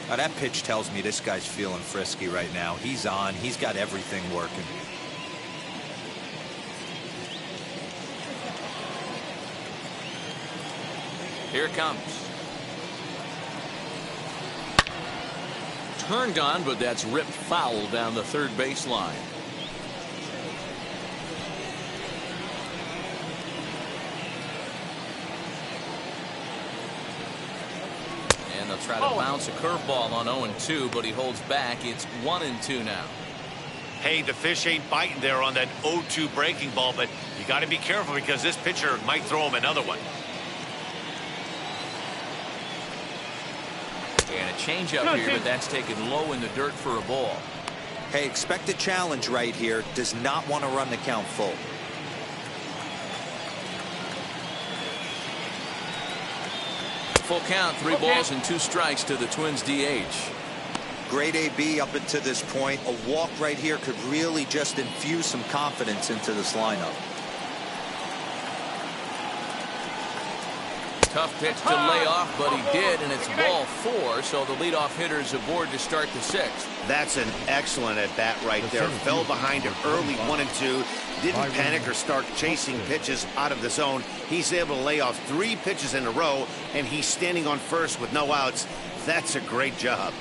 Now that pitch tells me this guy's feeling frisky right now. He's on. He's got everything working. Here it comes. Turned on, but that's ripped foul down the third baseline. And they'll try to bounce a curveball on 0-2, but he holds back. It's 1-2 now. Hey, the fish ain't biting there on that 0-2 breaking ball, but you got to be careful because this pitcher might throw him another one. And a changeup here, but that's taken low in the dirt for a ball. Hey, expect a challenge right here. Does not want to run the count full. Full count, 3 balls and 2 strikes to the Twins DH. Great AB up until this point. A walk right here could really just infuse some confidence into this lineup. Tough pitch to lay off, but he did, and it's ball 4, so the leadoff hitter is aboard to start the 6th. That's an excellent at-bat right there. Fell behind an early 1-2. Didn't panic or start chasing pitches out of the zone. He's able to lay off 3 pitches in a row, and he's standing on first with no outs. That's a great job.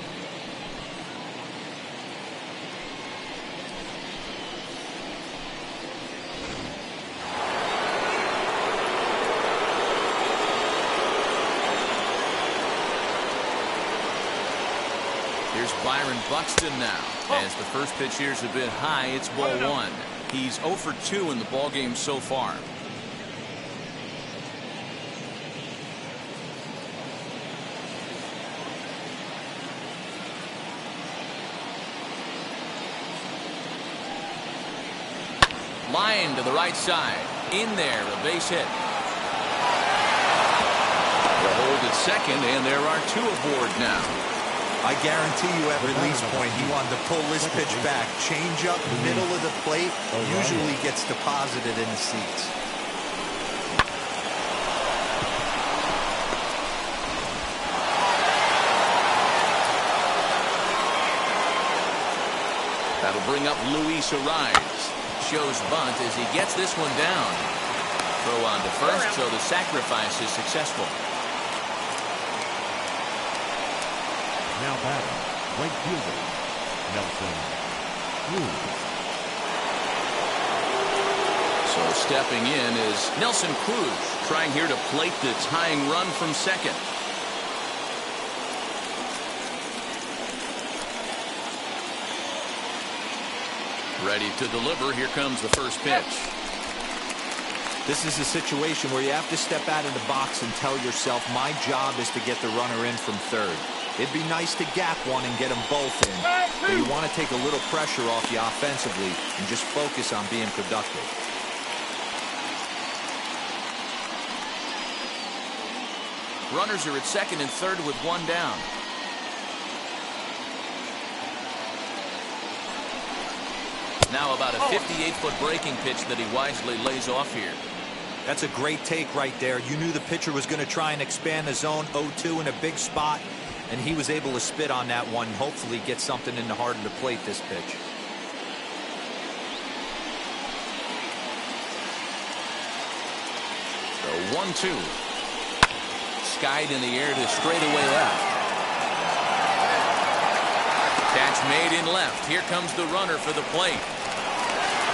Here's Byron Buxton now. As the first pitch here's a bit high, it's ball 1. He's 0 for 2 in the ballgame so far. Line to the right side. In there, a base hit. The hold at second, and there are 2 aboard now. I guarantee you at release point, he wanted to pull this pitch back. Change up, middle of the plate, usually gets deposited in the seats. That'll bring up Luis Ariz. Shows bunt as he gets this one down. Throw on to first, so the sacrifice is successful. Now batting, right fielder, Nelson Cruz. So So stepping in is Nelson Cruz, trying here to plate the tying run from second. Ready to deliver. Here comes the first pitch. This is a situation where you have to step out of the box and tell yourself, my job is to get the runner in from third. It'd be nice to gap one and get them both in, but you want to take a little pressure off you offensively and just focus on being productive. Runners are at second and third with one down. Now about a 58-foot breaking pitch that he wisely lays off here. That's a great take right there. You knew the pitcher was going to try and expand the zone 0-2 in a big spot, and he was able to spit on that one and hopefully get something in the heart of the plate this pitch. So 1-2. Skied in the air to straightaway left. Catch made in left. Here comes the runner for the plate.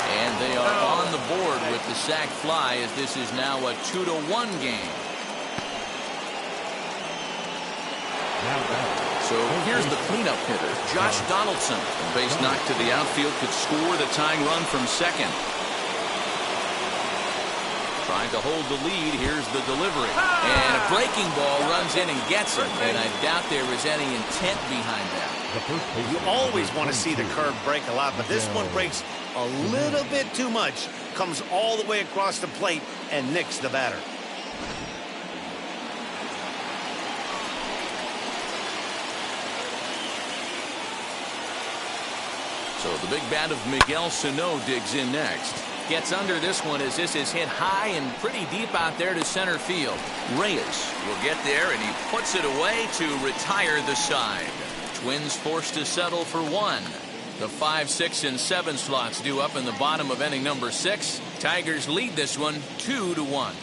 And they are on the board with the sac fly as this is now a 2-1 game. So here's the cleanup hitter, Josh Donaldson. A base knock to the outfield could score the tying run from second. Trying to hold the lead. Here's the delivery. And a breaking ball runs in and gets it. And I doubt there is any intent behind that. You always want to see the curve break a lot, but this one breaks a little bit too much. Comes all the way across the plate and nicks the batter. So the big bat of Miguel Sano digs in next. Gets under this one as this is hit high and pretty deep out there to center field. Reyes will get there and he puts it away to retire the side. Twins forced to settle for one. The 5, 6, and 7 slots due up in the bottom of inning number 6. Tigers lead this one 2-1.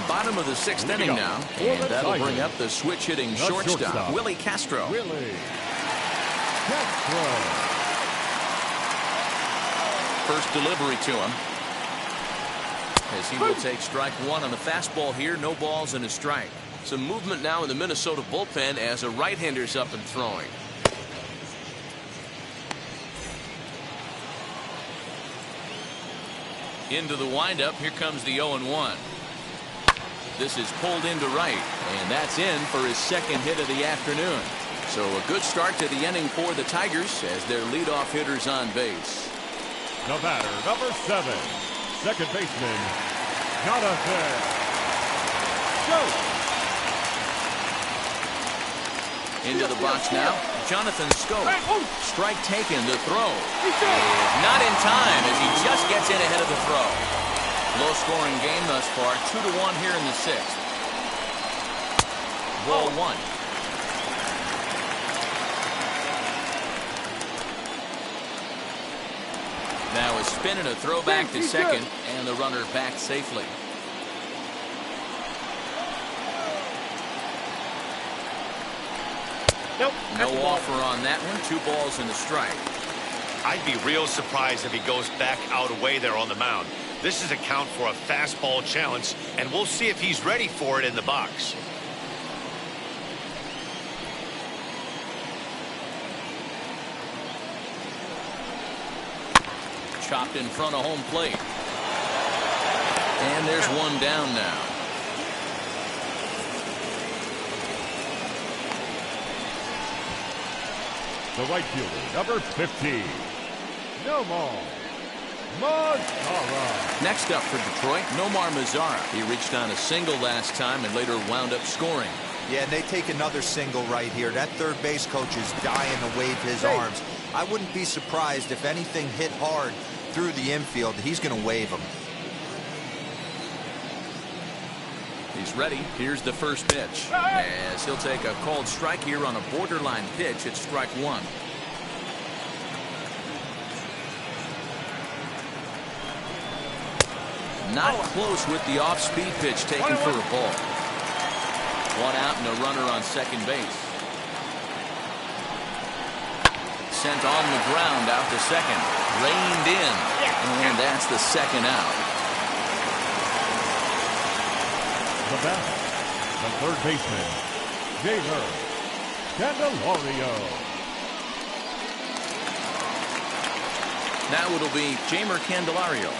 Bottom of the 6th inning now, and that'll bring up the switch hitting shortstop, Willie Castro. First delivery to him. As he will take strike one on the fastball here. No balls and a strike. Some movement now in the Minnesota bullpen as a right-hander's up and throwing. Into the windup. Here comes the 0-1. This is pulled into right, and that's in for his second hit of the afternoon. So a good start to the inning for the Tigers as their leadoff hitter's on base. The batter, number 7, second baseman, Jonathan Schoop. Into the box now, Jonathan Schoop. Strike taken, the throw. And not in time as he just gets in ahead of the throw. Low scoring game thus far, 2-1 here in the 6th. Ball 1. Now a spin and a throw back to second, and the runner back safely. Nope. No offer on that one. 2 balls and a strike. I'd be real surprised if he goes back out away there on the mound. This is a count for a fastball challenge, and we'll see if he's ready for it in the box. Chopped in front of home plate. And there's one down now. The right fielder, number 15, Nomar Mazara. Next up for Detroit, Nomar Mazara. He reached on a single last time and later wound up scoring. Yeah, and they take another single right here. That third base coach is dying to wave his arms. I wouldn't be surprised if anything hit hard through the infield. He's going to wave them. He's ready. Here's the first pitch. As he'll take a called strike here on a borderline pitch. It's strike one. Not close with the off-speed pitch taken for a ball. One out and a runner on second base. sent on the ground out to second. Reined in. And that's the second out. The bat, the third baseman, Jamer Candelario. Now it'll be Jamer Candelario.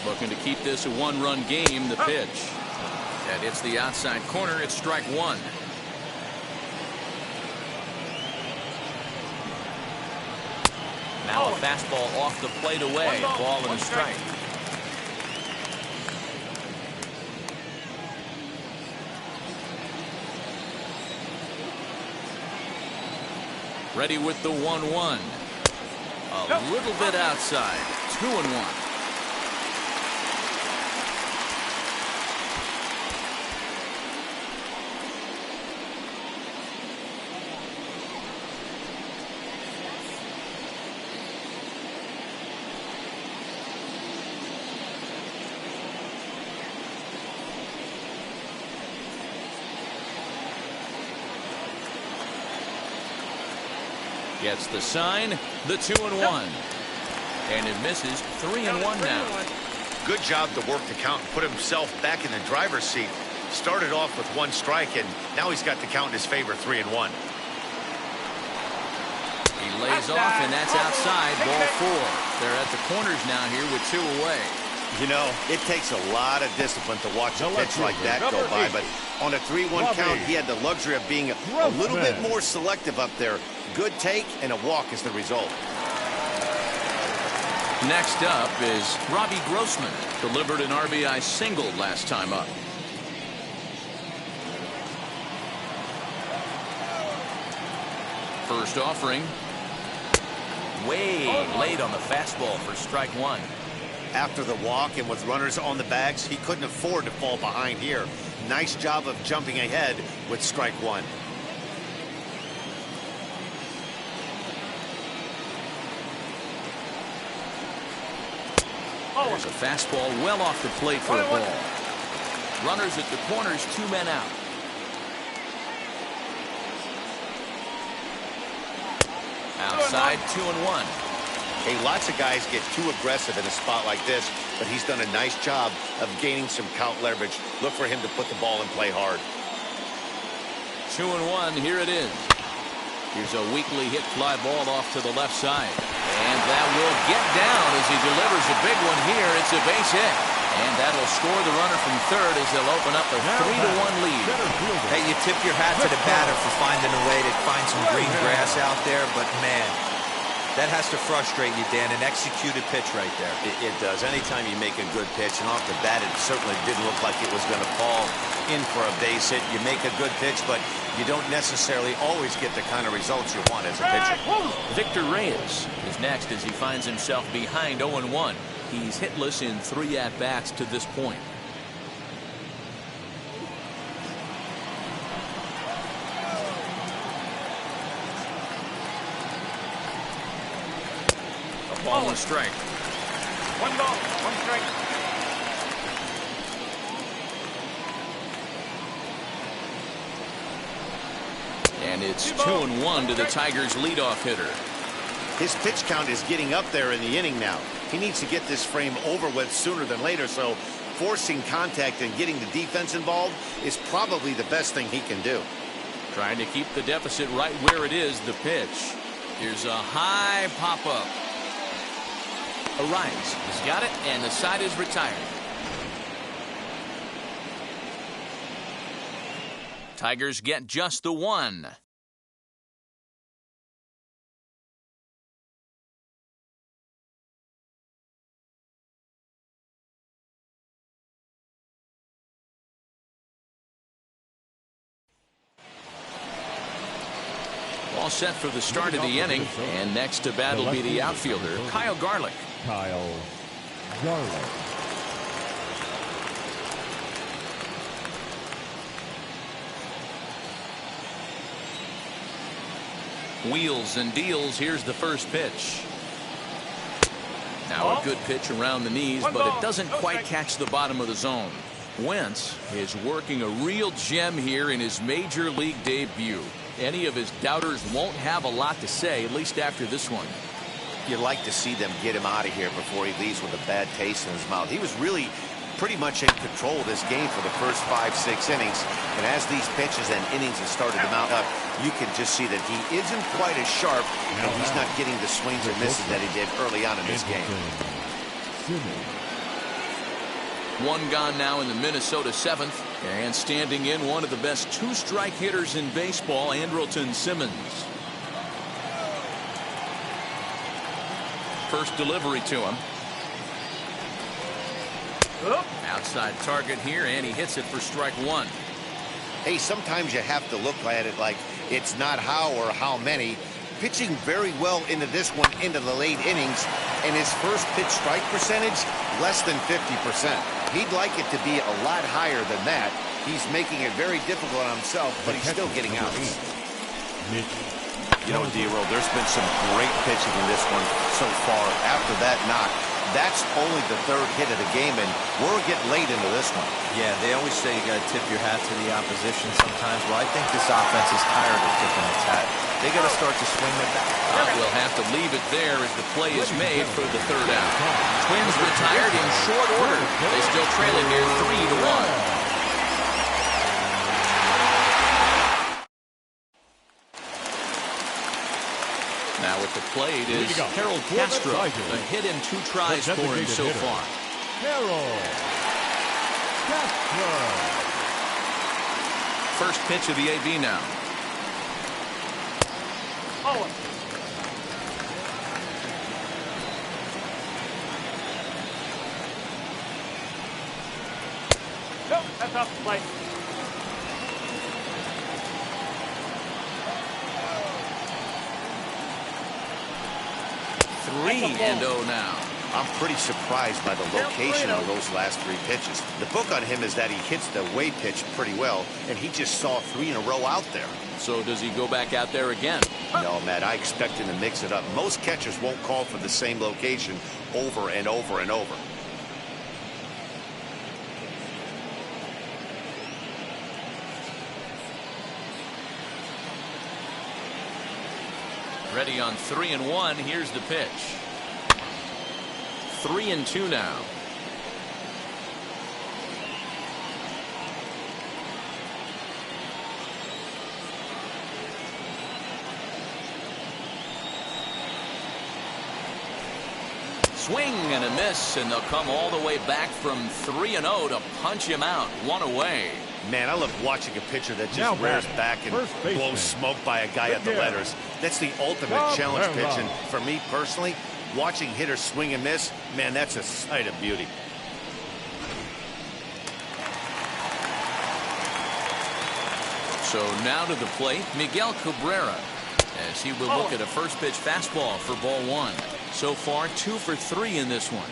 Looking to keep this a one-run game. The pitch. That hits the outside corner. It's strike one. Now a fastball off the plate away. Ball and a strike. Ready with the 1-1. A little bit outside. 2-1. Gets the sign, the 2-1. And it misses. 3-1 now. Good job to work the count and put himself back in the driver's seat. Started off with one strike, and now he's got the count in his favor, 3-1. He lays off, and that's outside. Ball four. They're at the corners now here with two away. You know, it takes a lot of discipline to watch a pitch like that go by, but on a 3-1 count, he had the luxury of being a little bit more selective up there. Good take and a walk is the result. Next up is Robbie Grossman. Delivered an RBI single last time up. First offering. Way late on the fastball for strike one. After the walk and with runners on the bags, he couldn't afford to fall behind here. Nice job of jumping ahead with strike one. There's a fastball well off the plate for a ball. Runners at the corners, 2 men out. Outside, 2-1. Hey, lots of guys get too aggressive in a spot like this, but he's done a nice job of gaining some count leverage. Look for him to put the ball in play hard. 2-1, here it is. Here's a weakly hit fly ball off to the left side. And that will get down as he delivers a big one here. It's a base hit. And that'll score the runner from third as they'll open up a 3-1 lead. Hey, you tip your hat to the batter for finding a way to find some green grass out there, but man, that has to frustrate you, Dan. An executed pitch right there. It does. Anytime you make a good pitch, and off the bat, it certainly didn't look like it was going to fall in for a base hit. You make a good pitch, but you don't necessarily always get the kind of results you want as a pitcher. Victor Reyes is next as he finds himself behind 0-1. He's hitless in 3 at-bats to this point. A ball and a strike. 1 ball, 1 strike. And it's 2-1 to the Tigers' leadoff hitter. His pitch count is getting up there in the inning now. He needs to get this frame over with sooner than later, so forcing contact and getting the defense involved is probably the best thing he can do. Trying to keep the deficit right where it is, the pitch. Here's a high pop-up. A rise. He's got it, and the side is retired. Tigers get just the one. All set for the start of the inning, and next to bat will be the outfielder, Kyle Garlick. Kyle Garlick. Wheels and deals. Here's the first pitch. Now a good pitch around the knees, but it doesn't quite catch the bottom of the zone. Wentz is working a real gem here in his major league debut. Any of his doubters won't have a lot to say, at least after this one. You'd like to see them get him out of here before he leaves with a bad taste in his mouth. He was really pretty much in control of this game for the first 5-6 innings. And as these pitches and innings have started to mount up, you can just see that he isn't quite as sharp, and he's not getting the swings and misses that he did early on in this game. One gone now in the Minnesota 7th, and standing in one of the best two-strike hitters in baseball, Andrelton Simmons. First delivery to him. Outside target here, and he hits it for strike one. Hey, sometimes you have to look at it like it's not how or how many. Pitching very well into this one, into the late innings, and his first pitch strike percentage, less than 50%. He'd like it to be a lot higher than that. He's making it very difficult on himself, but he's still getting outs. You know, D-Roll, there's been some great pitching in this one so far. After that knock, that's only the third hit of the game, and we're getting late into this one. Yeah, they always say you got to tip your hat to the opposition sometimes. Well, I think this offense is tired of tipping its hat. They got to start to swing the bat. We'll have to leave it there as the play is made for the third out. Twins retired in short order. They still trail it here 3-1. Now at the plate is Harold Castro. A hit in 2 tries for him so far. Harold Castro. First pitch of the AB now. Oh. Nope, that's off the plate. 3-0 now. I'm pretty surprised by the location of those last 3 pitches. The book on him is that he hits the way pitch pretty well, and he just saw 3 in a row out there. So does he go back out there again? No, Matt, I expect him to mix it up. Most catchers won't call for the same location over and over and over. Ready on 3-1. Here's the pitch. 3-2 now. Swing and a miss, and they'll come all the way back from 3-0 to punch him out. 1 away. Man, I love watching a pitcher that just rears back and blows smoke by a guy at the letters. That's the ultimate challenge pitch, and for me personally, watching hitters swing and miss, man, that's a sight of beauty. So now to the plate, Miguel Cabrera, as he will look at a first pitch fastball for ball 1. So far, 2 for 3 in this one.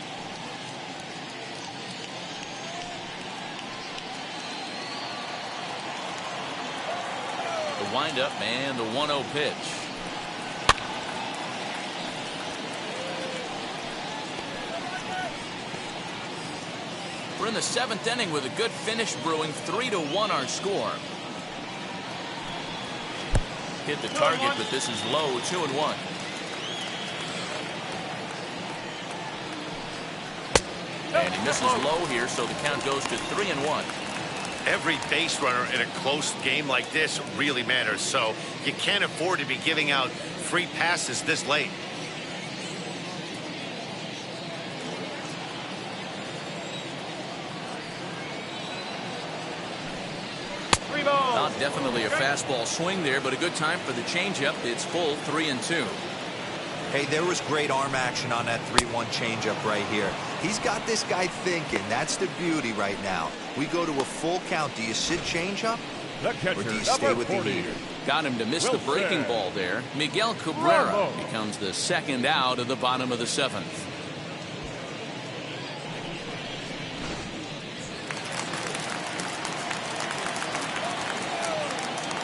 The windup and the 1-0 pitch. We're in the 7th inning with a good finish brewing. 3-1 our score. Hit the target, but this is low. 2-1. And he misses low here, so the count goes to 3-1. Every base runner in a close game like this really matters, so you can't afford to be giving out free passes this late. Definitely a fastball swing there, but a good time for the changeup. It's full 3-2. Hey, there was great arm action on that 3-1 changeup right here. He's got this guy thinking. That's the beauty right now. We go to a full count. Do you sit changeup, or do you stay with the heater? Got him to miss the breaking ball there. Miguel Cabrera becomes the second out of the bottom of the 7th.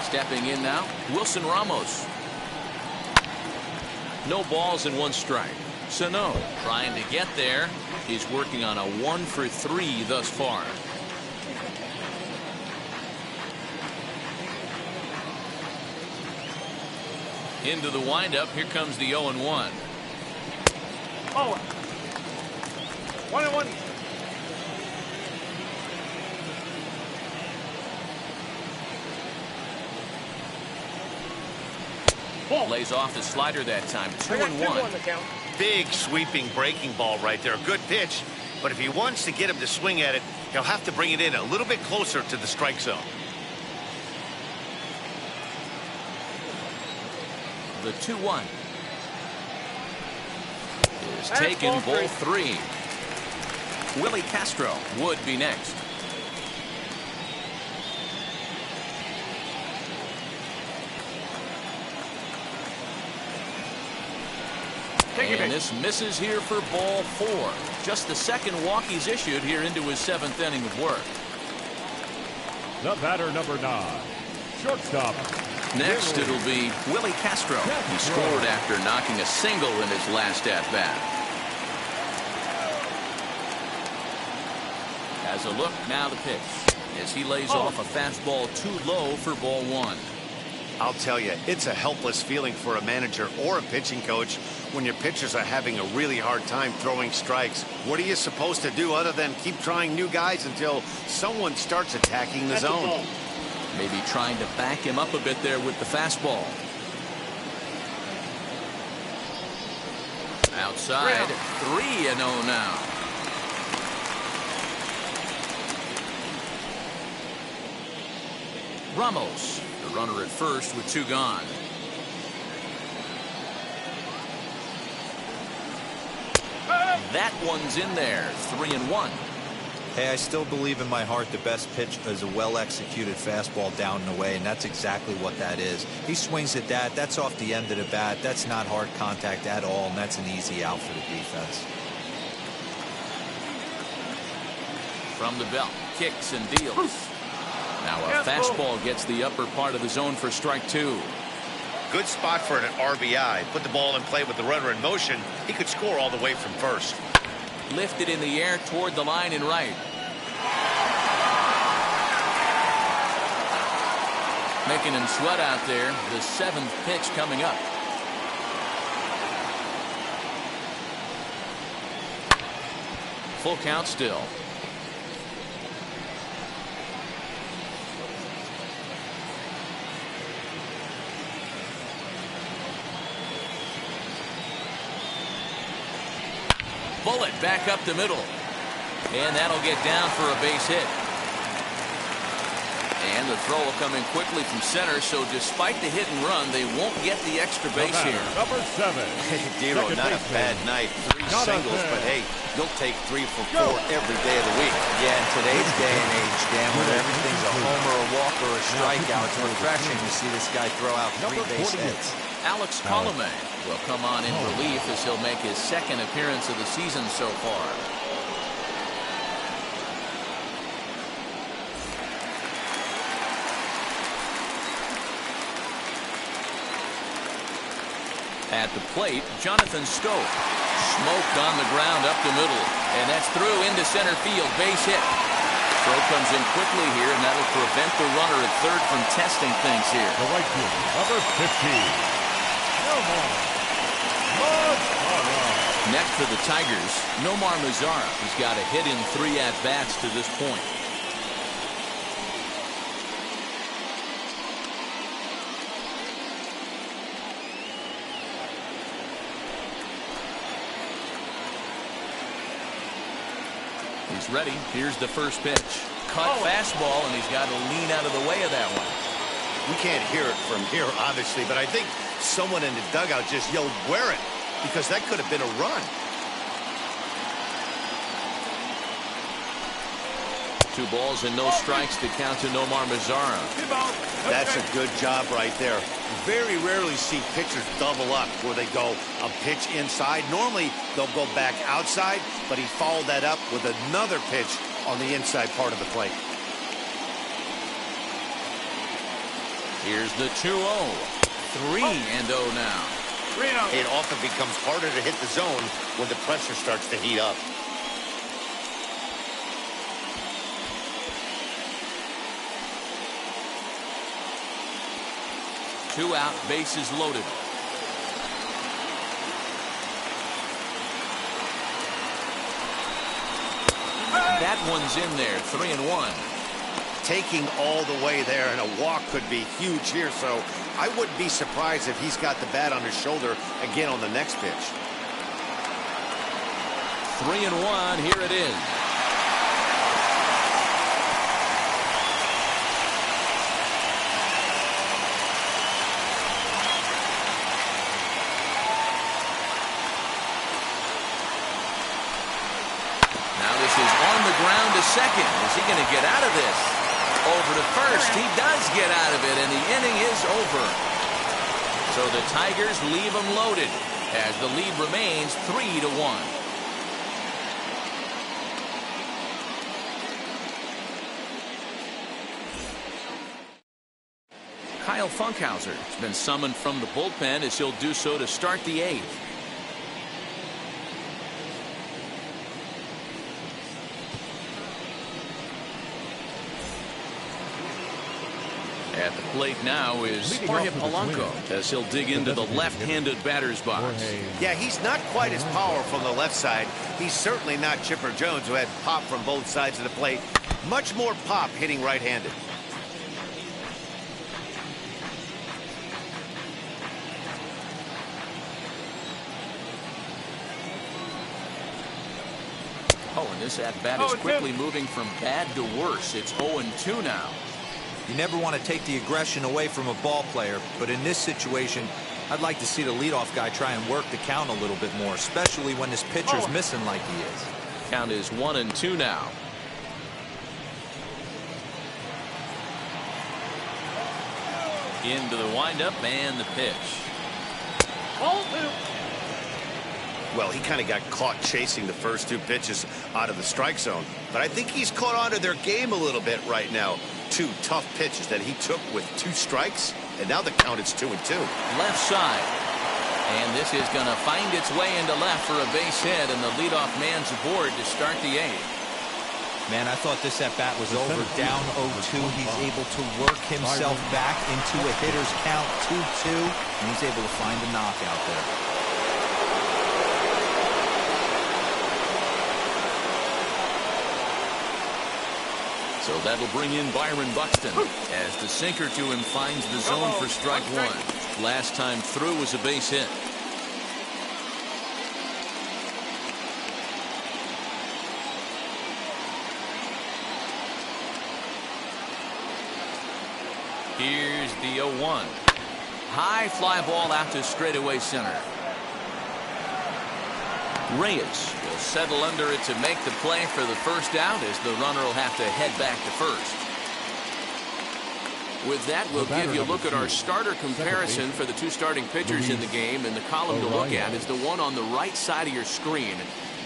Stepping in now, Wilson Ramos. No balls and 1 strike. Sano trying to get there. He's working on a 1 for 3 thus far. Into the windup. Here comes the 0-1. Oh. 1-1. Lays off the slider that time. 2-1. Big sweeping breaking ball right there. Good pitch. But if he wants to get him to swing at it, he'll have to bring it in a little bit closer to the strike zone. The 2-1 is taken. Ball 3. Willie Castro would be next. And this misses here for ball 4. Just the second walk he's issued here into his 7th inning of work. The batter, number 9, shortstop. Next, it'll be Willie Castro. He scored after knocking a single in his last at-bat. Has a look, now the pitch. As he lays off a fastball too low for ball 1. I'll tell you, it's a helpless feeling for a manager or a pitching coach when your pitchers are having a really hard time throwing strikes. What are you supposed to do other than keep trying new guys until someone starts attacking the zone? Maybe trying to back him up a bit there with the fastball. Outside, 3-0 now. Ramos, the runner at first with 2 gone. That one's in there. 3-1. Hey, I still believe in my heart the best pitch is a well-executed fastball down and away, and that's exactly what that is. He swings at that. That's off the end of the bat. That's not hard contact at all, and that's an easy out for the defense. From the belt, kicks and deals. Now a fastball gets the upper part of the zone for strike 2. Good spot for an RBI. Put the ball in play with the runner in motion. He could score all the way from first. Lifted in the air toward the line and right. Making him sweat out there. The 7th pitch coming up. Full count still. Bullet back up the middle. And that'll get down for a base hit. And the throw will come in quickly from center, so despite the hit and run, they won't get the extra base here. Number 7. Hey, Dero, not a bad night. 3 singles, but hey, you'll take 3 for 4 every day of the week. Yeah, in today's day and age, Dan, where everything's a homer, a walk, or a strikeout, it's refreshing to see this guy throw out 3 base hits. Alex Colomé will come on in relief as he'll make his 2nd appearance of the season so far. At the plate, Jonathan Stope. Smoked on the ground up the middle. And that's through into center field. Base hit. Throw comes in quickly here, and that'll prevent the runner at third from testing things here. The right fielder, number 15. Next for the Tigers, Nomar Mazara. He's got a hit in 3 at-bats to this point. He's ready. Here's the first pitch. Cut fastball, and he's got to lean out of the way of that one. We can't hear it from here, obviously, but I think someone in the dugout just yelled, "Wear it," because that could have been a run. 2 balls and no strikes to count to Nomar Mazara. That's a good job right there. Very rarely see pitchers double up where they go a pitch inside. Normally, they'll go back outside, but he followed that up with another pitch on the inside part of the plate. Here's the 2-0. 3-0 now. It often becomes harder to hit the zone when the pressure starts to heat up. Two out, bases loaded. That one's in there, 3-1. Taking all the way there, and a walk could be huge here, so I wouldn't be surprised if he's got the bat on his shoulder again on the next pitch. 3-1, here it is. Ground to second. Is he going to get out of this? Over to first. He does get out of it, and the inning is over. So the Tigers leave them loaded as the lead remains 3-1. Kyle Funkhauser has been summoned from the bullpen as he'll do so to start the eighth. At the plate now is Jorge Polanco as he'll dig into the left-handed batter's box. Yeah, he's not quite as powerful on the left side. He's certainly not Chipper Jones, who had pop from both sides of the plate. Much more pop hitting right-handed. Oh, and this at-bat is quickly moving from bad to worse. It's 0-2 now. You never want to take the aggression away from a ball player, but in this situation, I'd like to see the leadoff guy try and work the count a little bit more, especially when this pitcher's missing like he is. Count is 1-2 now. Into the windup and the pitch. Well, he kind of got caught chasing the first two pitches out of the strike zone, but I think he's caught on to their game a little bit right now. Two tough pitches that he took with 2 strikes, and now the count is 2-2. Left side, and this is going to find its way into left for a base hit, and the leadoff man's aboard to start the eighth. Man, I thought this at-bat was over. Down 0-2. He's able to work himself back into a hitter's count, 2-2, and he's able to find a knockout there. So that'll bring in Byron Buxton as the sinker to him finds the zone for strike one. Last time through was a base hit. Here's the 0-1. High fly ball out to straightaway center. Reyes will settle under it to make the play for the first out as the runner will have to head back to first. With that, we'll give you a look at our starter comparison for the two starting pitchers in the game, and the column to look at is the one on the right side of your screen.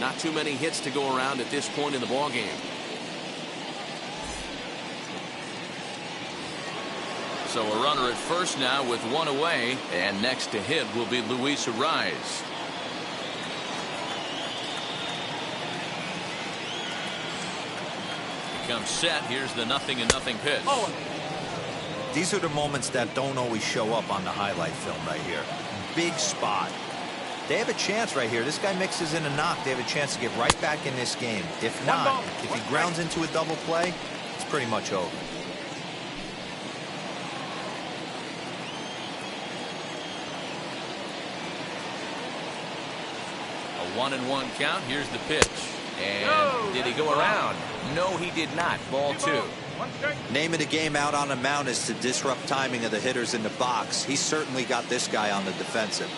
Not too many hits to go around at this point in the ballgame. So a runner at first now with one away, and next to hit will be Luis Arraez. Comes set. Here's the 0-0 pitch. These are the moments that don't always show up on the highlight film right here. Big spot. They have a chance right here. This guy mixes in a knock. They have a chance to get right back in this game. If not, if he grounds into a double play, it's pretty much over. A 1-1 count. Here's the pitch. And did he go around? No, he did not. Ball 2. Name of the game out on the mound is to disrupt timing of the hitters in the box. He certainly got this guy on the defensive.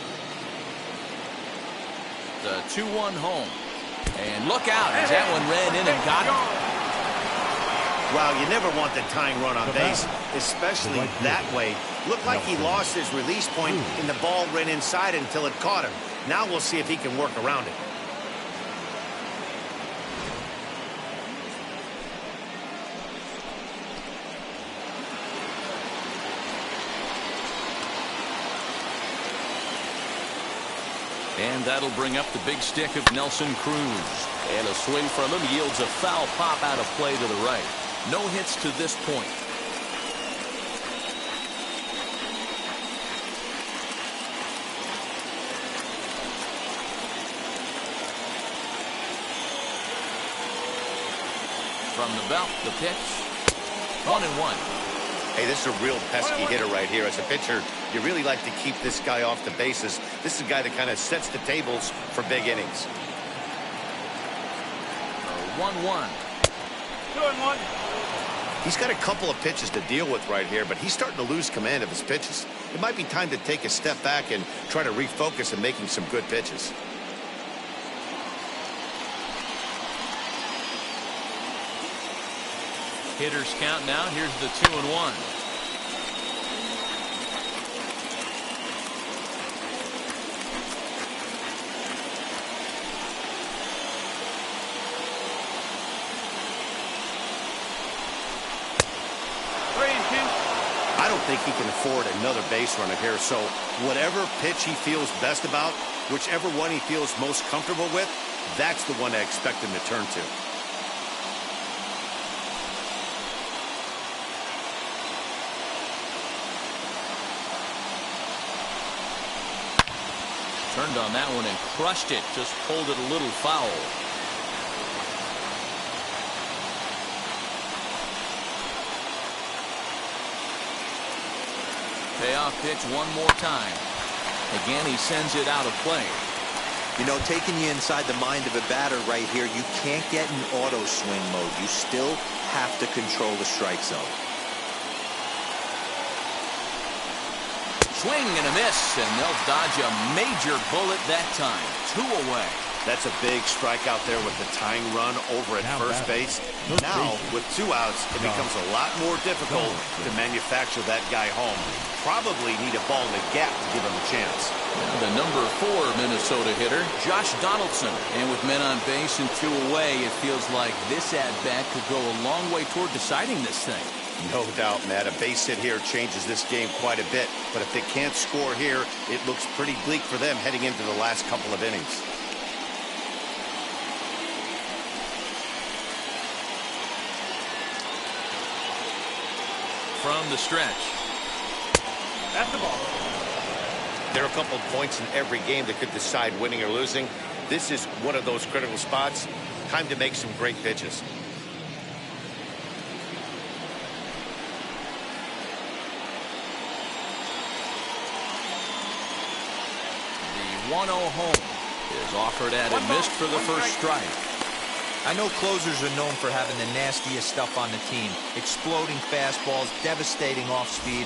The 2-1 home. And look out as that one ran in and got him. Wow, you never want the tying run on base, especially that way. Looked like he lost his release point and the ball ran inside until it caught him. Now we'll see if he can work around it. And that'll bring up the big stick of Nelson Cruz. And a swing from him yields a foul pop out of play to the right. No hits to this point. From the belt, the pitch. 1-1. Hey, this is a real pesky hitter right here. As a pitcher, you really like to keep this guy off the bases. This is a guy that kind of sets the tables for big innings. 1-1. 2-1. He's got a couple of pitches to deal with right here, but he's starting to lose command of his pitches. It might be time to take a step back and try to refocus on making some good pitches. Hitters count now. Here's the 2-1. I don't think he can afford another base runner here, so whatever pitch he feels best about, whichever one he feels most comfortable with, that's the one I expect him to turn to. Turned on that one and crushed it. Just pulled it a little foul. Payoff pitch one more time. Again, he sends it out of play. You know, taking you inside the mind of a batter right here, you can't get in auto swing mode. You still have to control the strike zone. Swing and a miss, and they'll dodge a major bullet that time. 2 away. That's a big strikeout there with the tying run over at first base. Now, with 2 outs, it becomes a lot more difficult to manufacture that guy home. Probably need a ball in the gap to give him a chance. The number 4 Minnesota hitter, Josh Donaldson. And with men on base and 2 away, it feels like this at-bat could go a long way toward deciding this thing. No doubt, Matt. A base hit here changes this game quite a bit. But if they can't score here, it looks pretty bleak for them heading into the last couple of innings. From the stretch. That's the ball. There are a couple of points in every game that could decide winning or losing. This is one of those critical spots. Time to make some great pitches. The 1-0 home is offered at and missed for the first strike. I know closers are known for having the nastiest stuff on the team. Exploding fastballs, devastating off speed.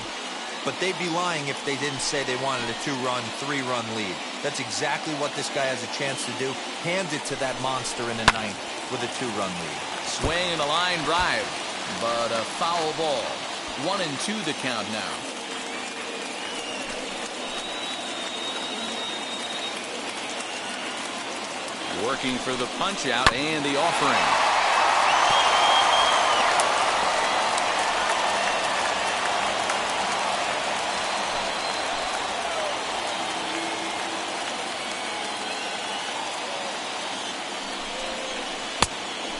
But they'd be lying if they didn't say they wanted a 2-run, 3-run lead. That's exactly what this guy has a chance to do. Hand it to that monster in the 9th with a 2-run lead. Swing and a line drive, but a foul ball. 1-2 the count now. Working for the punch out and the offering.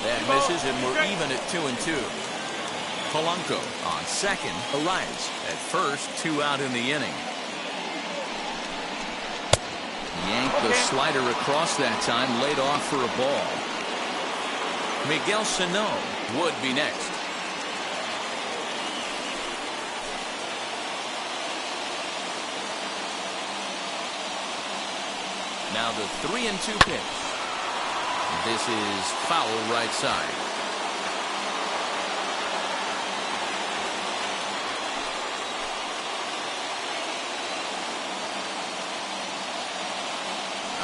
That misses, and we're even at 2-2. Polanco on second arrives at first, 2 out in the inning. Yank the slider across that time, laid off for a ball. Miguel Sano would be next. Now the 3-2 pitch. This is foul right side.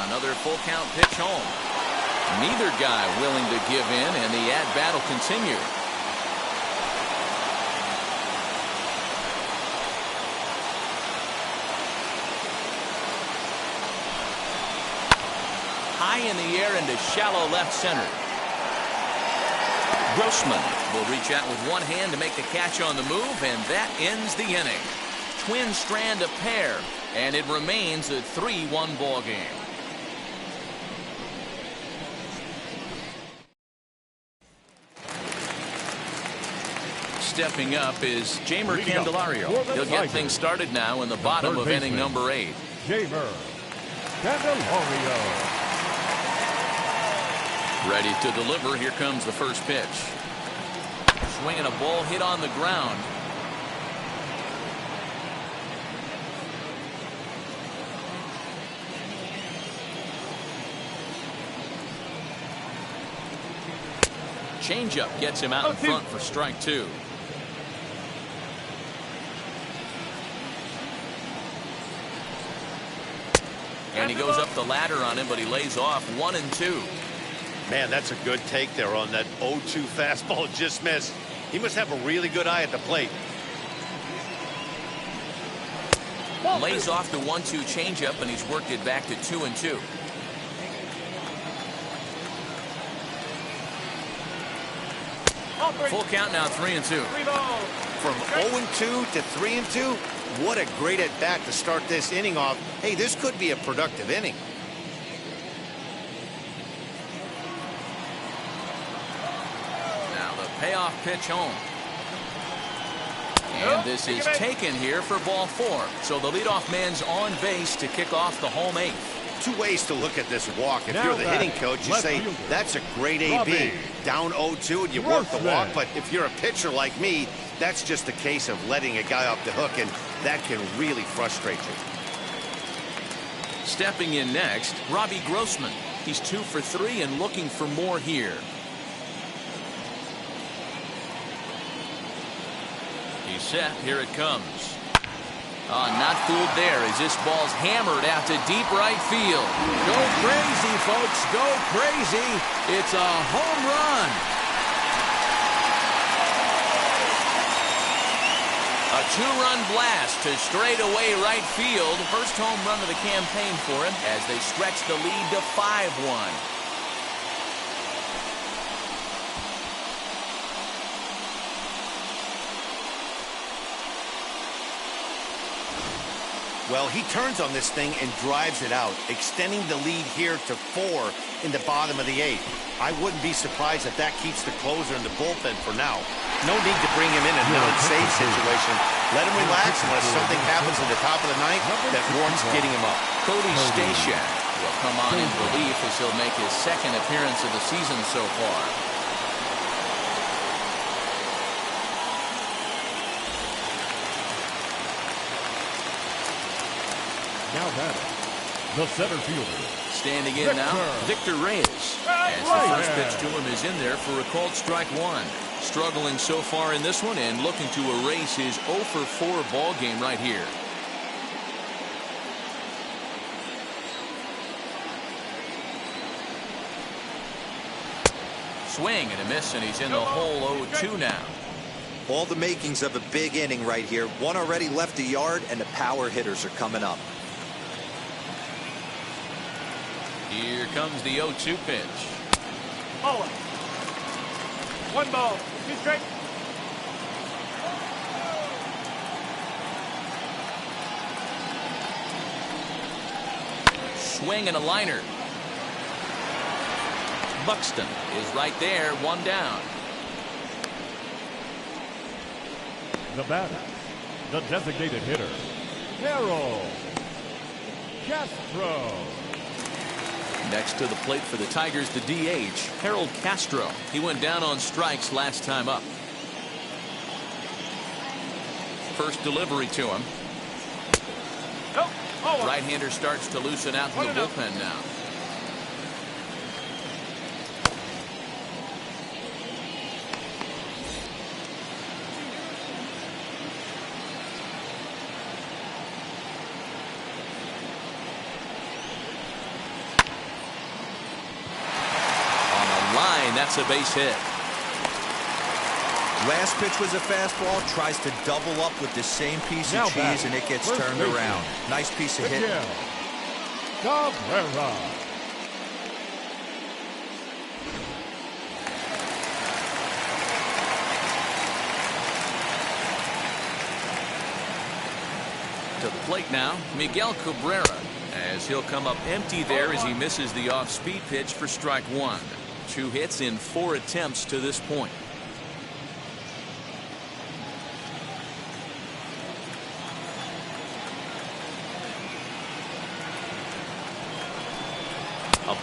Another full count pitch home. Neither guy willing to give in, and the at-bat will continue. High in the air into shallow left center. Grossman will reach out with one hand to make the catch on the move, and that ends the inning. Twins strand a pair, and it remains a 3-1 ball game. stepping up is Jamer Candelario. He'll get things started now in the bottom of inning number 8. Jamer Candelario. Ready to deliver. Here comes the first pitch. Swinging a ball hit on the ground. Changeup gets him out in front for strike 2. And he goes up the ladder on him, but he lays off 1-2. Man, that's a good take there on that 0-2 fastball. Just missed. He must have a really good eye at the plate. Lays off the 1-2 changeup, and he's worked it back to 2-2. Full count now, 3-2. From 0-2 to 3-2, what a great at bat to start this inning off. Hey, this could be a productive inning. Now the payoff pitch home. And this is taken here for ball 4. So the leadoff man's on base to kick off the home 8th. Two ways to look at this walk. If you're the hitting coach, you say, that's a great AB. Down 0-2 and you work the walk. But if you're a pitcher like me, that's just a case of letting a guy off the hook, and that can really frustrate you. Stepping in next, Robbie Grossman. He's 2 for 3 and looking for more here. He's set. Here it comes. Not fooled there as this ball's hammered out to deep right field. Go crazy, folks. Go crazy. It's a home run. A 2-run blast to straightaway right field. First home run of the campaign for him as they stretch the lead to 5-1. Well, he turns on this thing and drives it out, extending the lead here to 4 in the bottom of the 8th. I wouldn't be surprised if that keeps the closer in the bullpen for now. No need to bring him in a non-save situation. Let him relax unless something happens in the top of the 9th that warrants getting him up. Cody Stashak will come on in relief as he'll make his 2nd appearance of the season so far. Now batting, the center fielder. Standing in now, Victor Reyes. As the first pitch to him is in there for a called strike 1. Struggling so far in this one and looking to erase his 0 for 4 ball game right here. Swing and a miss, and he's in the hole 0-2 now. All the makings of a big inning right here. One already left the yard, and the power hitters are coming up. Here comes the 0-2 pitch. 1 ball, 2 strikes. Swing and a liner. Buxton is right there, 1 down. The batter, the designated hitter, Harold Castro. Next to the plate for the Tigers, the DH, Harold Castro. He went down on strikes last time up. First delivery to him. Right-hander starts to loosen out in the bullpen now. That's a base hit. Last pitch was a fastball. Tries to double up with the same piece of cheese, and it gets turned around. Nice piece of hit. Cabrera. To the plate now, Miguel Cabrera, as he'll come up empty there as he misses the off-speed pitch for strike 1. 2 hits in 4 attempts to this point.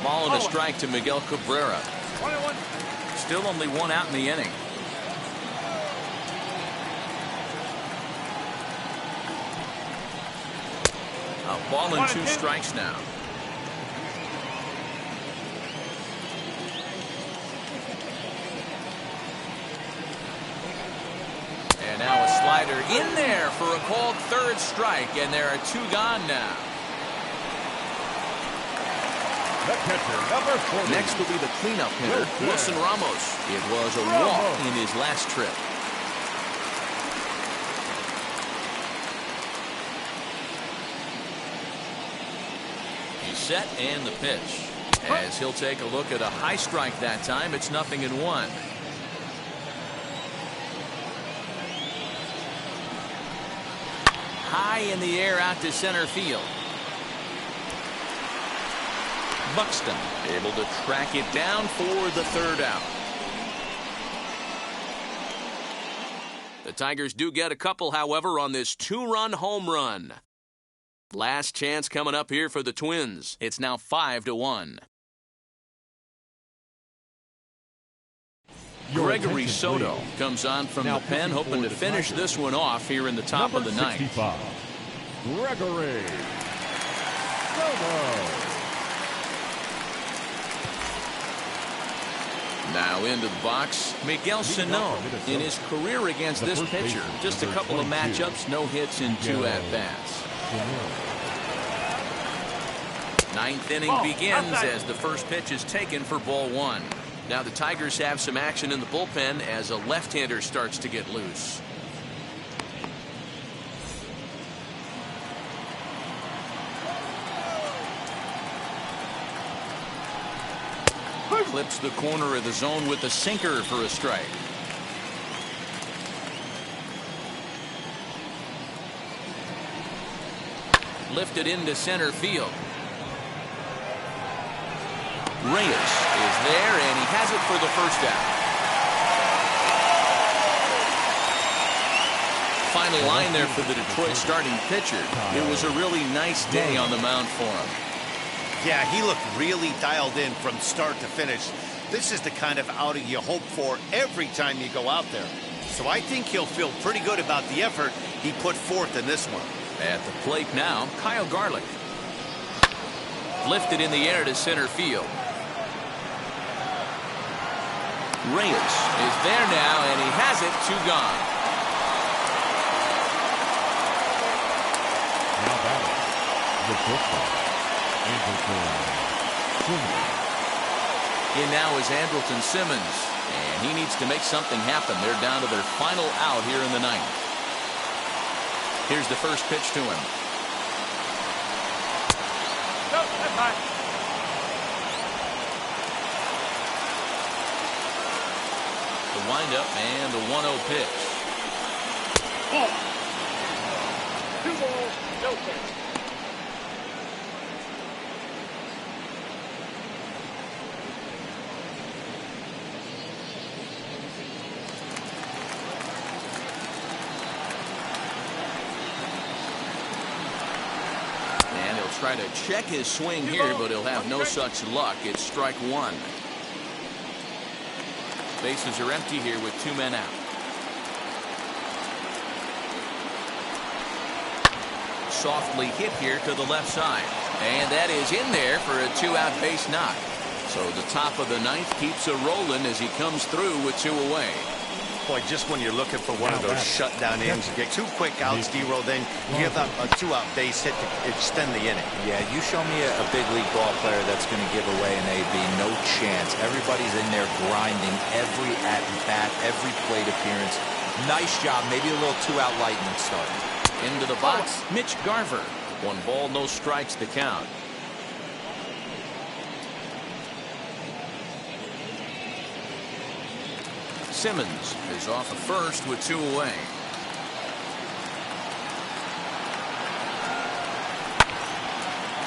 Ball and a strike to Miguel Cabrera. 1-1. Still only one out in the inning. A ball and 2 strikes now. And now a slider in there for a called 3rd strike, and there are 2 gone now. The catcher, number 40. Next will be the cleanup hitter, Wilson Ramos. It was a walk in his last trip. He's set and the pitch. As he'll take a look at a high strike that time, it's 0-1. High in the air out to center field. Buxton able to track it down for the 3rd out. The Tigers do get a couple, however, on this 2-run home run. Last chance coming up here for the Twins. It's now 5-1. Gregory Soto comes on from the pen, hoping to finish this one off here in the top of the ninth. 65, Gregory Soto. Now into the box, Miguel Sano. In his career against this pitcher, just a couple of matchups, no hits in 2 at-bats. 9th inning begins as the first pitch is taken for ball 1. Now the Tigers have some action in the bullpen as a left-hander starts to get loose. Clips the corner of the zone with the sinker for a strike. Lifted into center field. Reyes is there, and he has it for the 1st out. Final line there for the Detroit starting pitcher. It was a really nice day on the mound for him. Yeah, he looked really dialed in from start to finish. This is the kind of outing you hope for every time you go out there. So I think he'll feel pretty good about the effort he put forth in this one. At the plate now, Kyle Garlick. Lifted in the air to center field. Reyes is there now, and he has it. 2 gone. Now batting, the shortstop, In now is Andrelton Simmons, and he needs to make something happen. They're down to their final out here in the 9th. Here's the first pitch to him. No, that's high. The windup and the 1-0 pitch. Ball. 2 balls, no strikes. Try to check his swing here, but he'll have no such luck. It's strike 1. Bases are empty here with 2 men out. Softly hit here to the left side, and that is in there for a 2-out base knock. So the top of the 9th keeps a rolling as he comes through with 2 away. Boy, just when you're looking for one of those shutdown innings, you get 2 quick outs, D-roll, then you have a 2-out base hit to extend the inning. Yeah, you show me a big league ball player that's going to give away an AB. No chance. Everybody's in there grinding every at-bat, every plate appearance. Nice job. Maybe a little 2-out lightning start. Into the box, Mitch Garver. 1 ball, no strikes to count. Simmons is off at first with 2 away.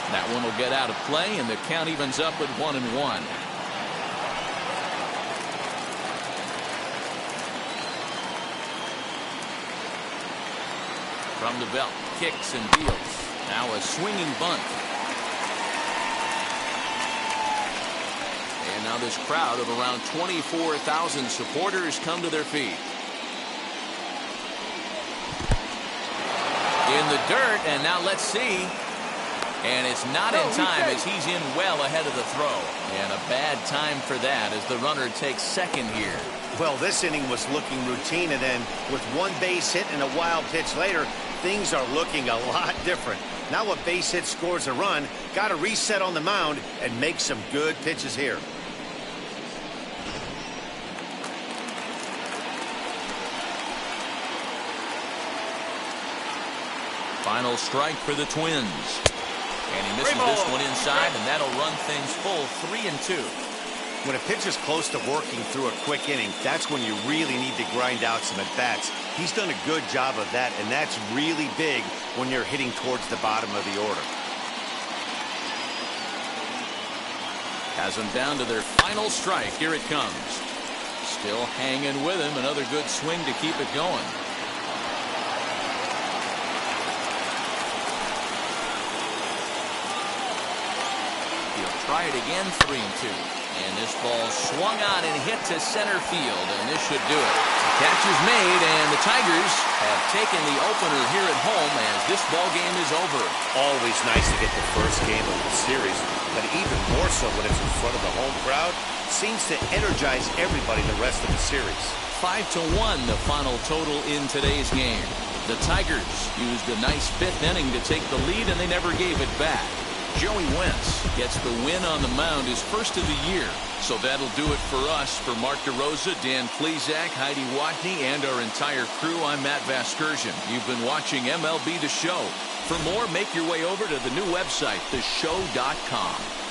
That one will get out of play, and the count evens up at 1-1. From the belt, kicks and deals. Now a swinging bunt. and now this crowd of around 24,000 supporters come to their feet. In the dirt, and now let's see. And it's not in time as he's in well ahead of the throw. And a bad time for that as the runner takes second here. Well, this inning was looking routine, and then with one base hit and a wild pitch later, things are looking a lot different. Now a base hit scores a run, got to reset on the mound and make some good pitches here. Final strike for the Twins. And he misses this one inside, and that'll run things full 3-2. When a pitcher's close to working through a quick inning, that's when you really need to grind out some at-bats. He's done a good job of that, and that's really big when you're hitting towards the bottom of the order. Has them down to their final strike. Here it comes. Still hanging with him. Another good swing to keep it going. Try it again, 3-2. And this ball swung on and hit to center field, and this should do it. Catch is made, and the Tigers have taken the opener here at home as this ball game is over. Always nice to get the first game of the series, but even more so when it's in front of the home crowd. Seems to energize everybody the rest of the series. 5-1 the final total in today's game. The Tigers used a nice fifth inning to take the lead, and they never gave it back. Joey Wentz gets the win on the mound, his first of the year. So that'll do it for us. For Mark DeRosa, Dan Plesac, Heidi Watney, and our entire crew, I'm Matt Vasgersian. You've been watching MLB The Show. For more, make your way over to the new website, theshow.com.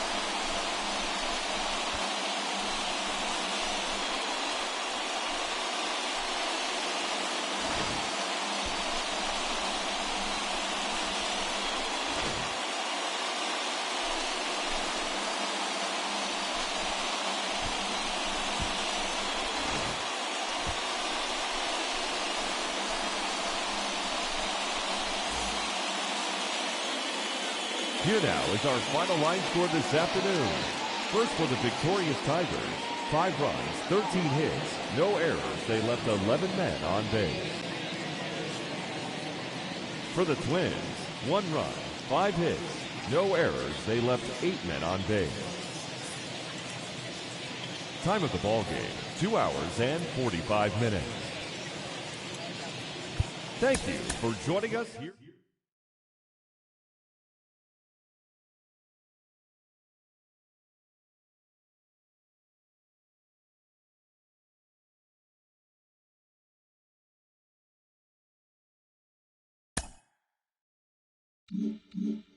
Here now is our final line score this afternoon. First for the victorious Tigers, 5 runs, 13 hits, no errors. They left 11 men on base. For the Twins, 1 run, 5 hits, no errors. They left 8 men on base. Time of the ball game, 2 hours and 45 minutes. Thank you for joining us here. Mm-hmm.